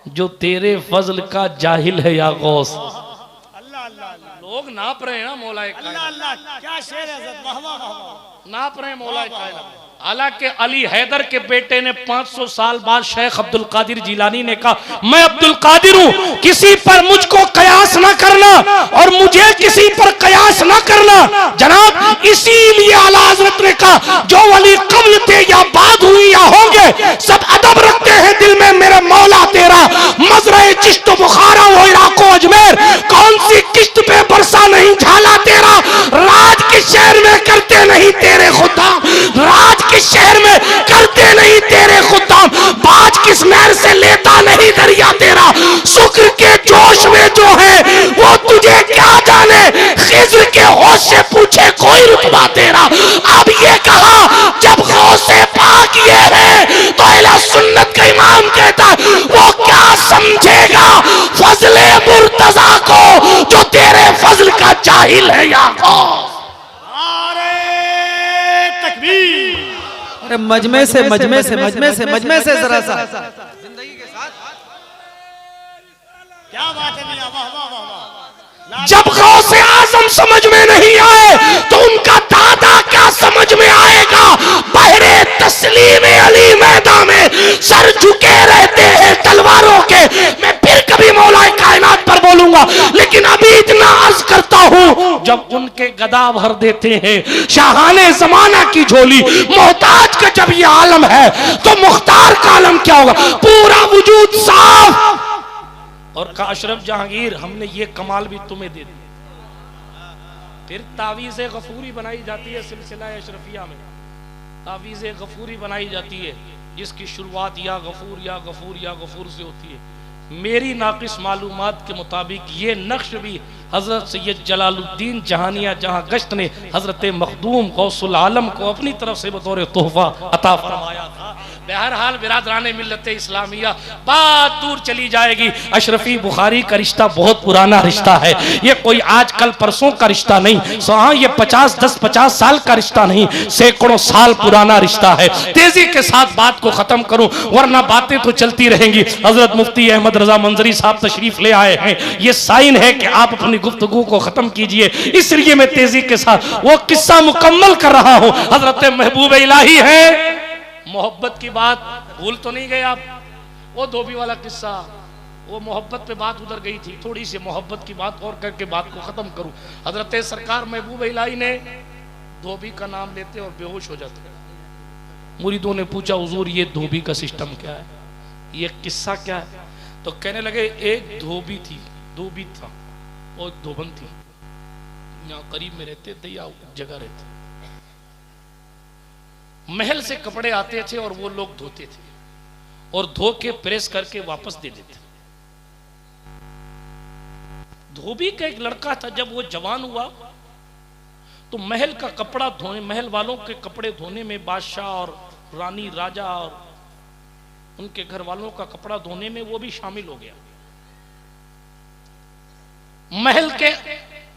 जो तेरे फजल का जाहिल है या गौस। अल्लाह अल्लाह। लोग नाप रहे हैं ना मौलाए अल्लाह अल्लाह, क्या शेर है हज़रत, वाह वाह वाह, नाप रहे हैं मौलाए कायनात। हालांकि अली हैदर के बेटे ने 500 साल बाद शेख अब्दुल कादिर जिलानी ने कहा, मैं अब्दुल कादिर हूं, किसी पर मुझको कयास ना करना और मुझे किसी पर कयास ना करना जनाब। इसीलिए आला हजरत ने कहा, जो वली कब्ल थे या बाद हुई या होंगे, सब अदब रखते हैं दिल में मेरे मौला तेरा। मजरे चिश्त बुखारा वो इराको अजमेर, कौन सी किश्त पे बरसा नहीं झाला तेरा। राज के शहर में करते नहीं तेरे खुदाम, राज किस शहर में करते नहीं तेरे खुदाम। बाज किस नहर से लेता नहीं दरिया तेरा। शुक्र के जोश में जो है वो तुझे क्या जाने, खिज्र के होश से पूछे कोई रुतबा तेरा। अब ये कहा जब गौसे पाक ये है तो अहले सुन्नत का इमाम कहता है, वो क्या समझेगा फजले मुर्तजा को जो तेरे फजल का जाहिल है या गौस। अरे मजमे से जरा सा जिंदगी के साथ क्या बात है मियां, वाह वाह वाह वाह। जब गौसे आजम समझ में नहीं आए तो उनका दादा क्या समझ में आएगा। बहरे तस्लीम अली मैदान में सर झुके रहते हैं तलवारों के। मैं फिर कभी मौलाए कायनात पर बोलूंगा, लेकिन अभी इतना अर्ज करता हूं, जब उनके गदा भर देते हैं शाहाने जमाना की झोली, मोहताज का जब ये आलम है तो मुख्तार का आलम क्या होगा। पूरा वजूद साफ। और का अशरफ जहांगीर, हमने ये कमाल भी तुम्हें दे दिया। फिर तावीज़ गफूरी बनाई जाती है सिलसिला अशरफिया में, तावीज़ गफूरी बनाई जाती है जिसकी शुरुआत या गफूर या गफूर या गफूर से होती है। मेरी नाकिस मालूमात के मुताबिक ये नक्श भी हज़रत सैयद जलालुद्दीन जहानिया जहाँ गश्त ने हज़रत मखदूम गौसुल आलम को अपनी तरफ से बतौर तोहफा अता फरमाया था। बहरहाल बिरादरान मिल्लत इस्लामिया, बात दूर चली जाएगी। अशरफी बुखारी का रिश्ता बहुत पुराना रिश्ता है, ये कोई आज कल परसों का रिश्ता नहीं, हाँ ये 50 साल का रिश्ता नहीं, सैकड़ों साल पुराना रिश्ता है। तेजी के साथ बात को खत्म करूं वरना बातें तो चलती रहेंगी। हजरत मुफ्ती अहमद रजा मंजरी साहब तशरीफ ले आए हैं, ये साइन है कि आप अपनी गुफ्तगू को खत्म कीजिए, इसलिए मैं तेजी के साथ वो किस्सा मुकम्मल कर रहा हूं। हजरत महबूब इलाही है, मोहब्बत की बात भूल तो नहीं गए आप? वो धोबी वाला किस्सा, वो मोहब्बत पे बात उधर गई थी, थोड़ी सी मोहब्बत की बात और करके बात को खत्म करूं। हजरत सरकार महबूब इलाही ने धोबी का नाम लेते और बेहोश हो जाते। मुरीदों ने पूछा हुजूर ये धोबी का सिस्टम क्या है, ये किस्सा क्या है? तो कहने लगे एक धोबी थी, धोबी था और धोबन थी, यहाँ करीब में रहते थे या जगह रहते, महल से कपड़े आते थे और वो लोग धोते थे और धो के प्रेस करके वापस दे देते। धोबी का एक लड़का था, जब वो जवान हुआ तो महल का कपड़ा धोने, महल वालों के कपड़े धोने में, बादशाह और रानी राजा और उनके घर वालों का कपड़ा धोने में वो भी शामिल हो गया। महल के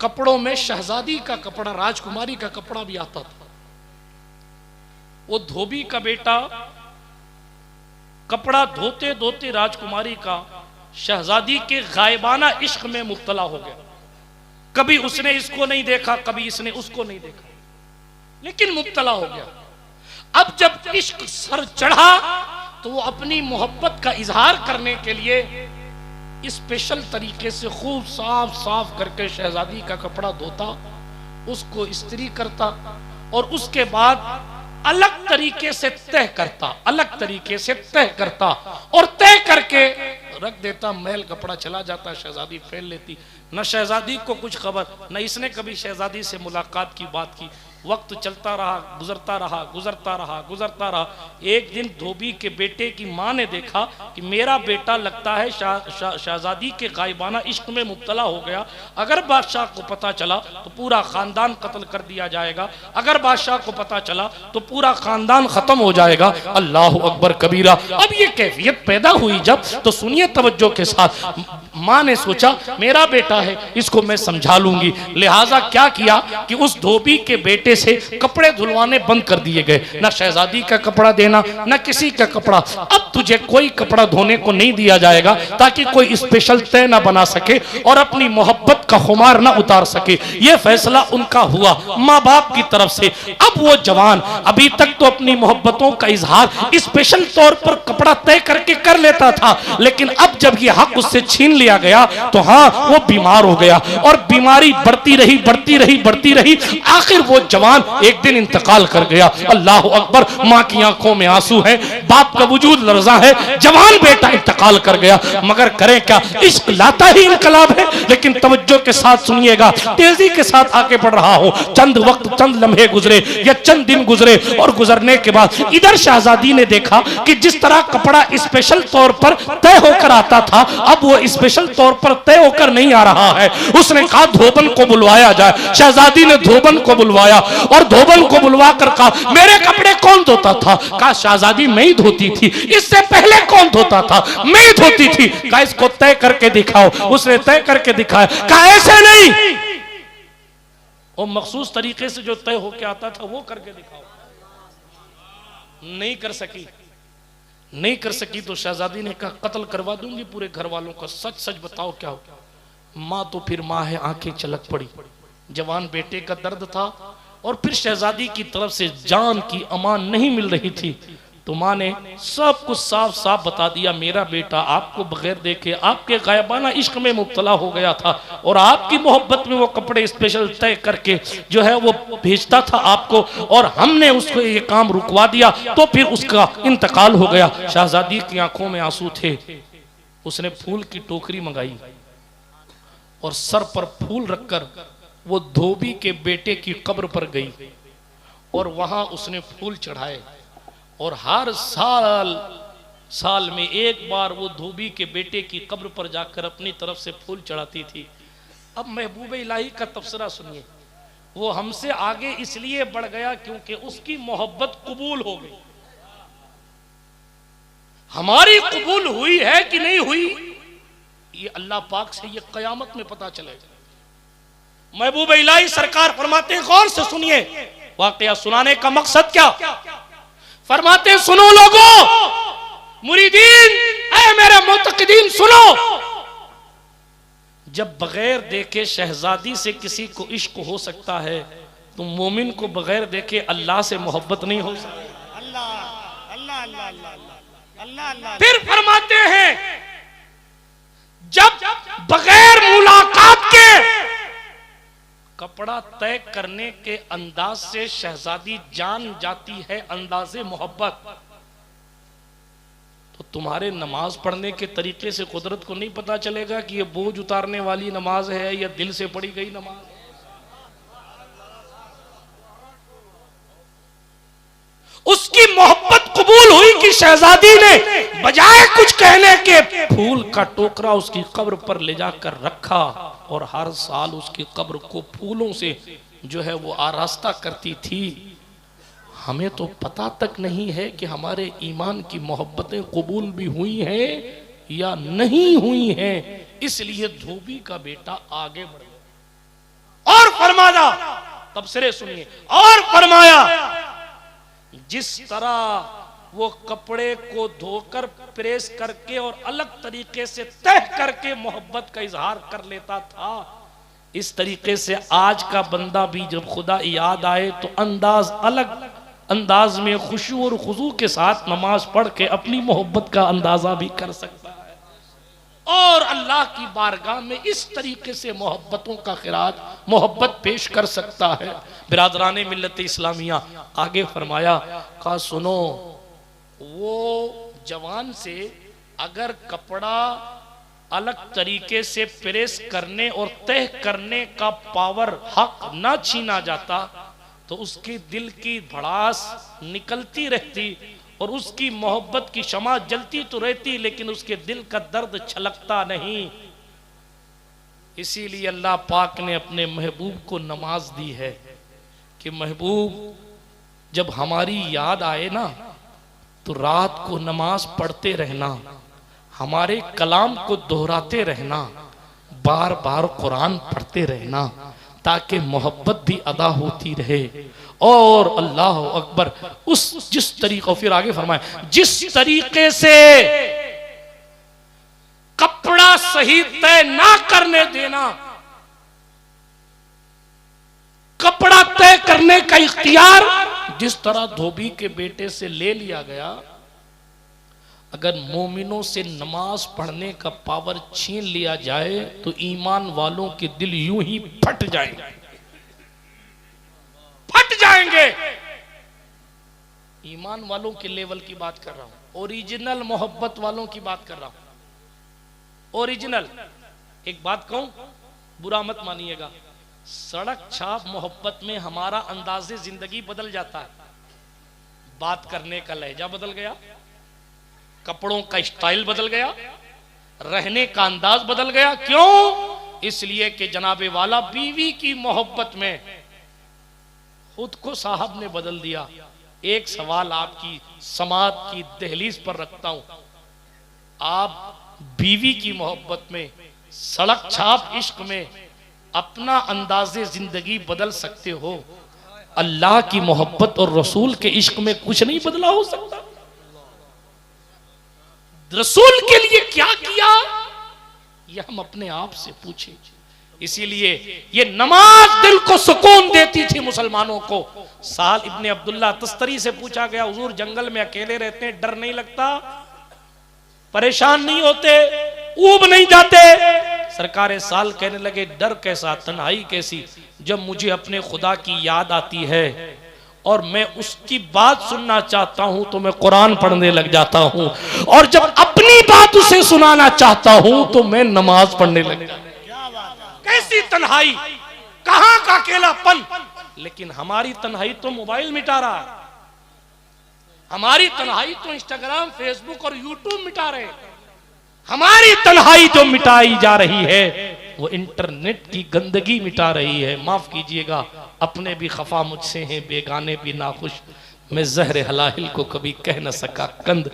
कपड़ों में शहजादी का कपड़ा, राजकुमारी का कपड़ा भी आता था। वो धोबी का बेटा कपड़ा धोते धोते राजकुमारी का शहजादी के गायबाना इश्क में मुब्तला हो गया। कभी उसने इसको नहीं देखा, कभी इसने उसको नहीं देखा, लेकिन मुब्तला हो गया। अब जब इश्क सर चढ़ा तो वो अपनी मोहब्बत का इजहार करने के लिए स्पेशल तरीके से खूब साफ साफ करके शहजादी का कपड़ा धोता, उसको इस्त्री करता और उसके बाद अलग तरीके से तह करता, अलग तरीके से तह करता और तय करके रख देता। महल कपड़ा चला जाता, शहजादी फैल लेती। न शहजादी को कुछ खबर, न इसने कभी शहजादी से मुलाकात की बात की। वक्त चलता रहा, गुजरता रहा, गुजरता रहा, गुजरता रहा। एक दिन धोबी के बेटे की माँ ने देखा कि मेरा बेटा लगता है शहजादी के गायबाना इश्क में मुब्तला हो गया। अगर बादशाह को पता चला तो पूरा खानदान कत्ल कर दिया जाएगा, अगर बादशाह को पता चला तो पूरा खानदान खत्म हो जाएगा। अल्लाह अकबर कबीरा। अब ये कैफियत पैदा हुई जब, तो सुनिए तवज्जो के साथ। माँ ने सोचा मेरा बेटा है, इसको मैं समझा लूंगी। लिहाजा क्या किया कि उस धोबी के बेटे से कपड़े धुलवाने बंद कर दिए गए। ना शहजादी का कपड़ा देना, ना किसी का कपड़ा। अब तुझे कोई कपड़ा धोने को नहीं दिया जाएगा ताकि कोई स्पेशल तय ना बना सके और अपनी मोहब्बत का खुमार ना उतार सके। यह फैसला उनका हुआ माँ बाप की तरफ से। अब वो जवान अभी तक तो अपनी मोहब्बतों का इजहार स्पेशल तौर पर कपड़ा तय करके कर लेता था, लेकिन अब जब ये हक उससे छीन लिया गया तो हाँ वो बीमार हो गया और बीमारी बढ़ती रही, बढ़ती रही, बढ़ती रही। आखिर वो जवान एक दिन इंतकाल कर गया। अल्लाह अकबर। माँ की आंखों में आंसू है, बाप का वजूद लर्जा है। जवान बेटा इंतकाल कर गया, मगर करें क्या, इश्क लाता ही इनकलाब है। लेकिन तवज्जो के साथ सुनिएगा, तेजी के साथ आगे बढ़ रहा हूं। चंद वक्त, चंद लम्हे गुजरे या चंद दिन गुजरे और गुजरने के बाद इधर शहजादी ने देखा कि जिस तरह कपड़ा स्पेशल तौर पर तय होकर आता था, अब वो स्पेशल तौर पर तय होकर नहीं आ रहा है। उसने कहा धोबन को बुलवाया जाए। शहजादी ने धोबन को बुलवाया और धोबन को बुलवा कर कहा मेरे कपड़े कौन धोता था? कहा शहजादी मैं ही धोती थी। इससे पहले कौन धोता था? मैं ही धोती थी। कहा इसको तय करके दिखाओ। उसने तय करके दिखाया। कहा ऐसे नहीं, और मखसूस तरीके से जो तय होके आता था वो करके दिखाओ। नहीं कर सकी, नहीं कर सकी तो शहजादी ने कहा कत्ल करवा दूंगी पूरे घर वालों का। सच सच बताओ क्या हो? माँ तो फिर माँ है, आंखें छलक पड़ी। जवान बेटे का दर्द था और फिर शहजादी की तरफ से जान की अमान नहीं मिल रही थी, तो माँ ने सब कुछ साफ साफ बता दिया। मेरा बेटा आपको बगैर देखे आपके गायबाना इश्क में मुब्तला हो गया था और आपकी मोहब्बत में वो कपड़े स्पेशल तय करके जो है वो भेजता था आपको, और हमने उसको ये काम रुकवा दिया तो फिर उसका इंतकाल हो गया। शहजादी की आंखों में आंसू थे। उसने फूल की टोकरी मंगाई और सर पर फूल रखकर वो धोबी के बेटे की कब्र पर गई और वहां उसने फूल चढ़ाए, और हर साल में एक बार वो धोबी के बेटे की कब्र पर जाकर अपनी तरफ से फूल चढ़ाती थी। अब महबूब इलाही का तबसरा सुनिए, वो हमसे आगे इसलिए बढ़ गया क्योंकि उसकी मोहब्बत कबूल हो गई। हमारी कबूल हुई है कि नहीं हुई, ये अल्लाह पाक से ये कयामत में पता चलेगा। महबूब इलाही सरकार फरमाते हैं, गौर से सुनिए, वाकया सुनाने का मकसद क्या, फरमाते हैं सुनो लोगों, मुरीदीन, ऐ मेरे मुतक़िदीन सुनो, जब बगैर देखे शहजादी से किसी को इश्क हो सकता है तो मोमिन को बगैर देखे अल्लाह से मोहब्बत नहीं हो सकती। अल्लाह अल्लाह अल्लाह अल्लाह अल्लाह अल्लाह। फिर फरमाते हैं जब बगैर मुलाकात के कपड़ा तय करने के अंदाज से शहजादी जान जाती है अंदाज़े मोहब्बत, तो तुम्हारे नमाज पढ़ने के तरीके से कुदरत को नहीं पता चलेगा कि ये बोझ उतारने वाली नमाज है या दिल से पढ़ी गई नमाज है। उसकी मोहब्बत कबूल हुई कि शहजादी ने बजाय कुछ कहने के फूल का टोकरा उसकी कब्र पर ले जाकर रखा, और हर साल उसकी कब्र को फूलों से जो है वो आरास्ता करती थी। हमें तो पता तक नहीं है कि हमारे ईमान की मोहब्बतें कबूल भी हुई हैं या नहीं हुई हैं, इसलिए धोबी का बेटा आगे बढ़ गया और फरमाया, तबसरे सुनिए, और फरमाया जिस तरह वो कपड़े को धोकर प्रेस करके और अलग तरीके से तह करके मोहब्बत का इजहार कर लेता था, इस तरीके से आज का बंदा भी जब खुदा याद आए तो अलग अंदाज में खुशू और खुजू के साथ नमाज पढ़ के अपनी मोहब्बत का अंदाजा भी कर सकता है, और अल्लाह की बारगाह में इस तरीके से मोहब्बतों का खिराज मोहब्बत पेश कर सकता है। बिरादराने मिल्लत इस्लामिया आगे फरमाया, कहा सुनो, वो जवान से अगर कपड़ा अलग तरीके से प्रेस करने और तह करने का पावर हक ना छीना जाता तो उसकी दिल की भड़ास निकलती रहती और उसकी मोहब्बत की शमा जलती तो रहती, लेकिन उसके दिल का दर्द छलकता नहीं। इसीलिए अल्लाह पाक ने अपने महबूब को नमाज दी है कि महबूब जब हमारी याद आए ना तो रात को नमाज पढ़ते रहना, हमारे कलाम को दोहराते रहना, बार बार कुरान पढ़ते रहना, ताकि मोहब्बत भी अदा होती रहे। और अल्लाह अकबर, उस जिस तरीके, फिर आगे फरमाए, जिस तरीके से कपड़ा सही तय ना करने देना, कपड़ा तय करने का इख्तियार जिस तरह धोबी के बेटे से ले लिया गया, अगर मोमिनों से नमाज पढ़ने का पावर छीन लिया जाए तो ईमान वालों के दिल यूं ही फट जाएंगे, फट जाएंगे। ईमान वालों के लेवल की बात कर रहा हूं, ओरिजिनल मोहब्बत वालों की बात कर रहा हूं, ओरिजिनल। एक बात कहूं, बुरा मत मानिएगा, सड़क छाप मोहब्बत में हमारा अंदाजे जिंदगी बदल जाता है। बात करने का लहजा बदल गया, कपड़ों का स्टाइल बदल गया, रहने का अंदाज बदल गया। क्यों? इसलिए कि जनाबे वाला बीवी की मोहब्बत में खुद को साहब ने बदल दिया। एक सवाल आपकी समात की दहलीज पर रखता हूं, आप बीवी की मोहब्बत में, सड़क छाप इश्क में अपना अंदाजे जिंदगी बदल सकते हो, अल्लाह की मोहब्बत और रसूल के इश्क में कुछ नहीं बदला हो सकता। रसूल के लिए क्या किया ये हम अपने आप से पूछें। इसीलिए ये नमाज दिल को सुकून देती थी मुसलमानों को। साल इब्ने अब्दुल्ला तस्तरी से पूछा गया, हुजूर जंगल में अकेले रहते हैं, डर नहीं लगता, परेशान नहीं होते, ऊब नहीं जाते? सरकार साल कहने लगे, डर कैसा, तन्हाई कैसी, जब मुझे अपने खुदा की याद आती है और मैं उसकी बात सुनना चाहता हूं तो मैं कुरान पढ़ने लग जाता हूं, और जब अपनी बात उसे सुनाना चाहता हूं तो मैं नमाज पढ़ने लग जाता हूं। कैसी तन्हाई, कहां का अकेलापन। लेकिन हमारी तन्हाई तो मोबाइल मिटा रहा है, हमारी तन्हाई तो इंस्टाग्राम, फेसबुक और यूट्यूब मिटा रहे हैं। हमारी तन्हाई जो मिटाई जा रही है वो इंटरनेट की गंदगी मिटा रही है। माफ कीजिएगा, अपने भी खफा मुझसे हैं, बेगाने भी नाखुश। मैं जहर हलाहिल को कभी कह न सका कंद,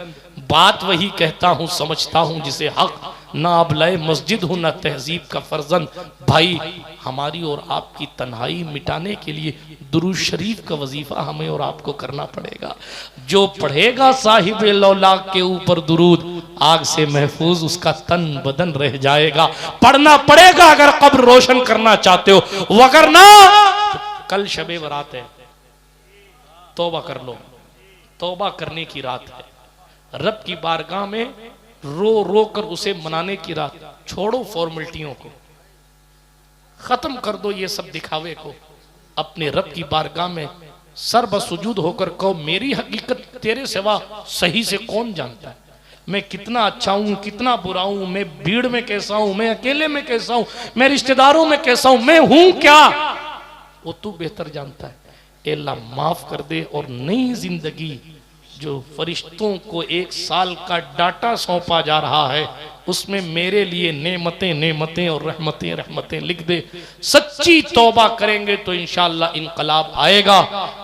बात वही कहता हूँ समझता हूँ जिसे हक, ना अबलाए मस्जिद हूँ ना तहजीब का फर्जंद। भाई, हमारी और आपकी तन्हाई मिटाने के लिए दुरूद शरीफ का वजीफा हमें और आपको करना पड़ेगा। जो पढ़ेगा साहिब लौलाक के ऊपर दुरूद, आग से महफूज उसका तन बदन रह जाएगा। पढ़ना पड़ेगा अगर कब्र रोशन करना चाहते हो, वगरना तो कल शबे बरात है, तौबा कर लो। तौबा करने की रात है, रब की बारगाह में रो रो कर उसे मनाने की रात। छोड़ो फॉर्मेलिटियों को, खत्म कर दो ये सब दिखावे को। अपने रब की बारगाह में सर बसुजूद होकर कहो, मेरी हकीकत तेरे सिवा सही से कौन जानता है। मैं कितना अच्छा हूं, कितना बुरा हूं, मैं भीड़ में कैसा हूं, मैं अकेले में कैसा हूं, मैं रिश्तेदारों में कैसा हूं, मैं हूं क्या, वो तू बेहतर जानता है। अल्लाह माफ कर दे। और नई जिंदगी जो फरिश्तों को 1 साल का डाटा सौंपा जा रहा है, उसमें मेरे लिए नेमतें नेमतें और रहमतें रहमतें लिख दे। सच्ची तौबा करेंगे तो इंशाअल्लाह इनकलाब आएगा।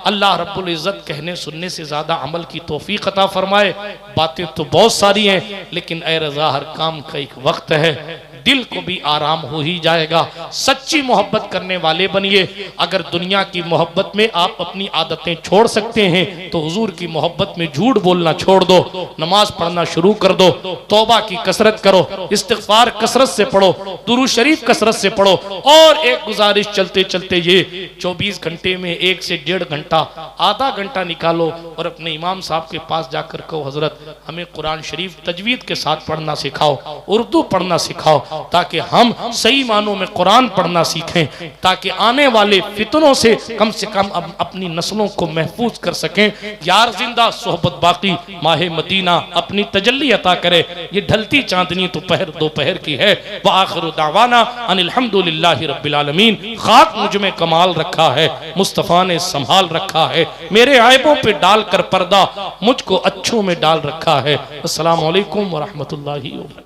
अल्लाह रब्बुल इज्जत कहने सुनने से ज्यादा अमल की तौफीक अता फरमाए। बातें तो बहुत सारी हैं, लेकिन ए रज़ा हर काम का एक वक्त है। दिल को भी आराम हो ही जाएगा। सच्ची मोहब्बत करने वाले बनिए। अगर दुनिया की मोहब्बत में आप अपनी आदतें छोड़ सकते हैं तो हुजूर की मोहब्बत में झूठ बोलना छोड़ दो, नमाज पढ़ना शुरू कर दो, तौबा की कसरत करो, इस्तिग़फ़ार कसरत से पढ़ो, दुरूद शरीफ कसरत से पढ़ो। और एक गुजारिश चलते चलते, ये 24 घंटे में 1 से 1.5 घंटा, आधा घंटा निकालो और अपने इमाम साहब के पास जाकर कहो, हजरत हमें कुरान शरीफ तजवीद के साथ पढ़ना सिखाओ, उर्दू पढ़ना सिखाओ, ताकि हम सही मानों में कुरान पढ़ना सीखें, ताकि आने वाले फितनों से कम अपनी नस्लों को महफूज कर सकें। यार जिंदा सोहबत बाकी, माहे मदीना अपनी तजल्ली अता करे। ये ढलती चांदनी तो पहर दोपहर की है। व आखिरु दावाना अनिल हम्दुलिल्लाहि रब्बिल आलमीन। खाक मुझ में कमाल रखा है, मुस्तफ़ा ने संभाल रखा है, मेरे आयबों पे डालकर पर्दा मुझको अच्छों में डाल रखा है। अस्सलामु अलैकुम व रहमतुल्लाहि व बरकातहू।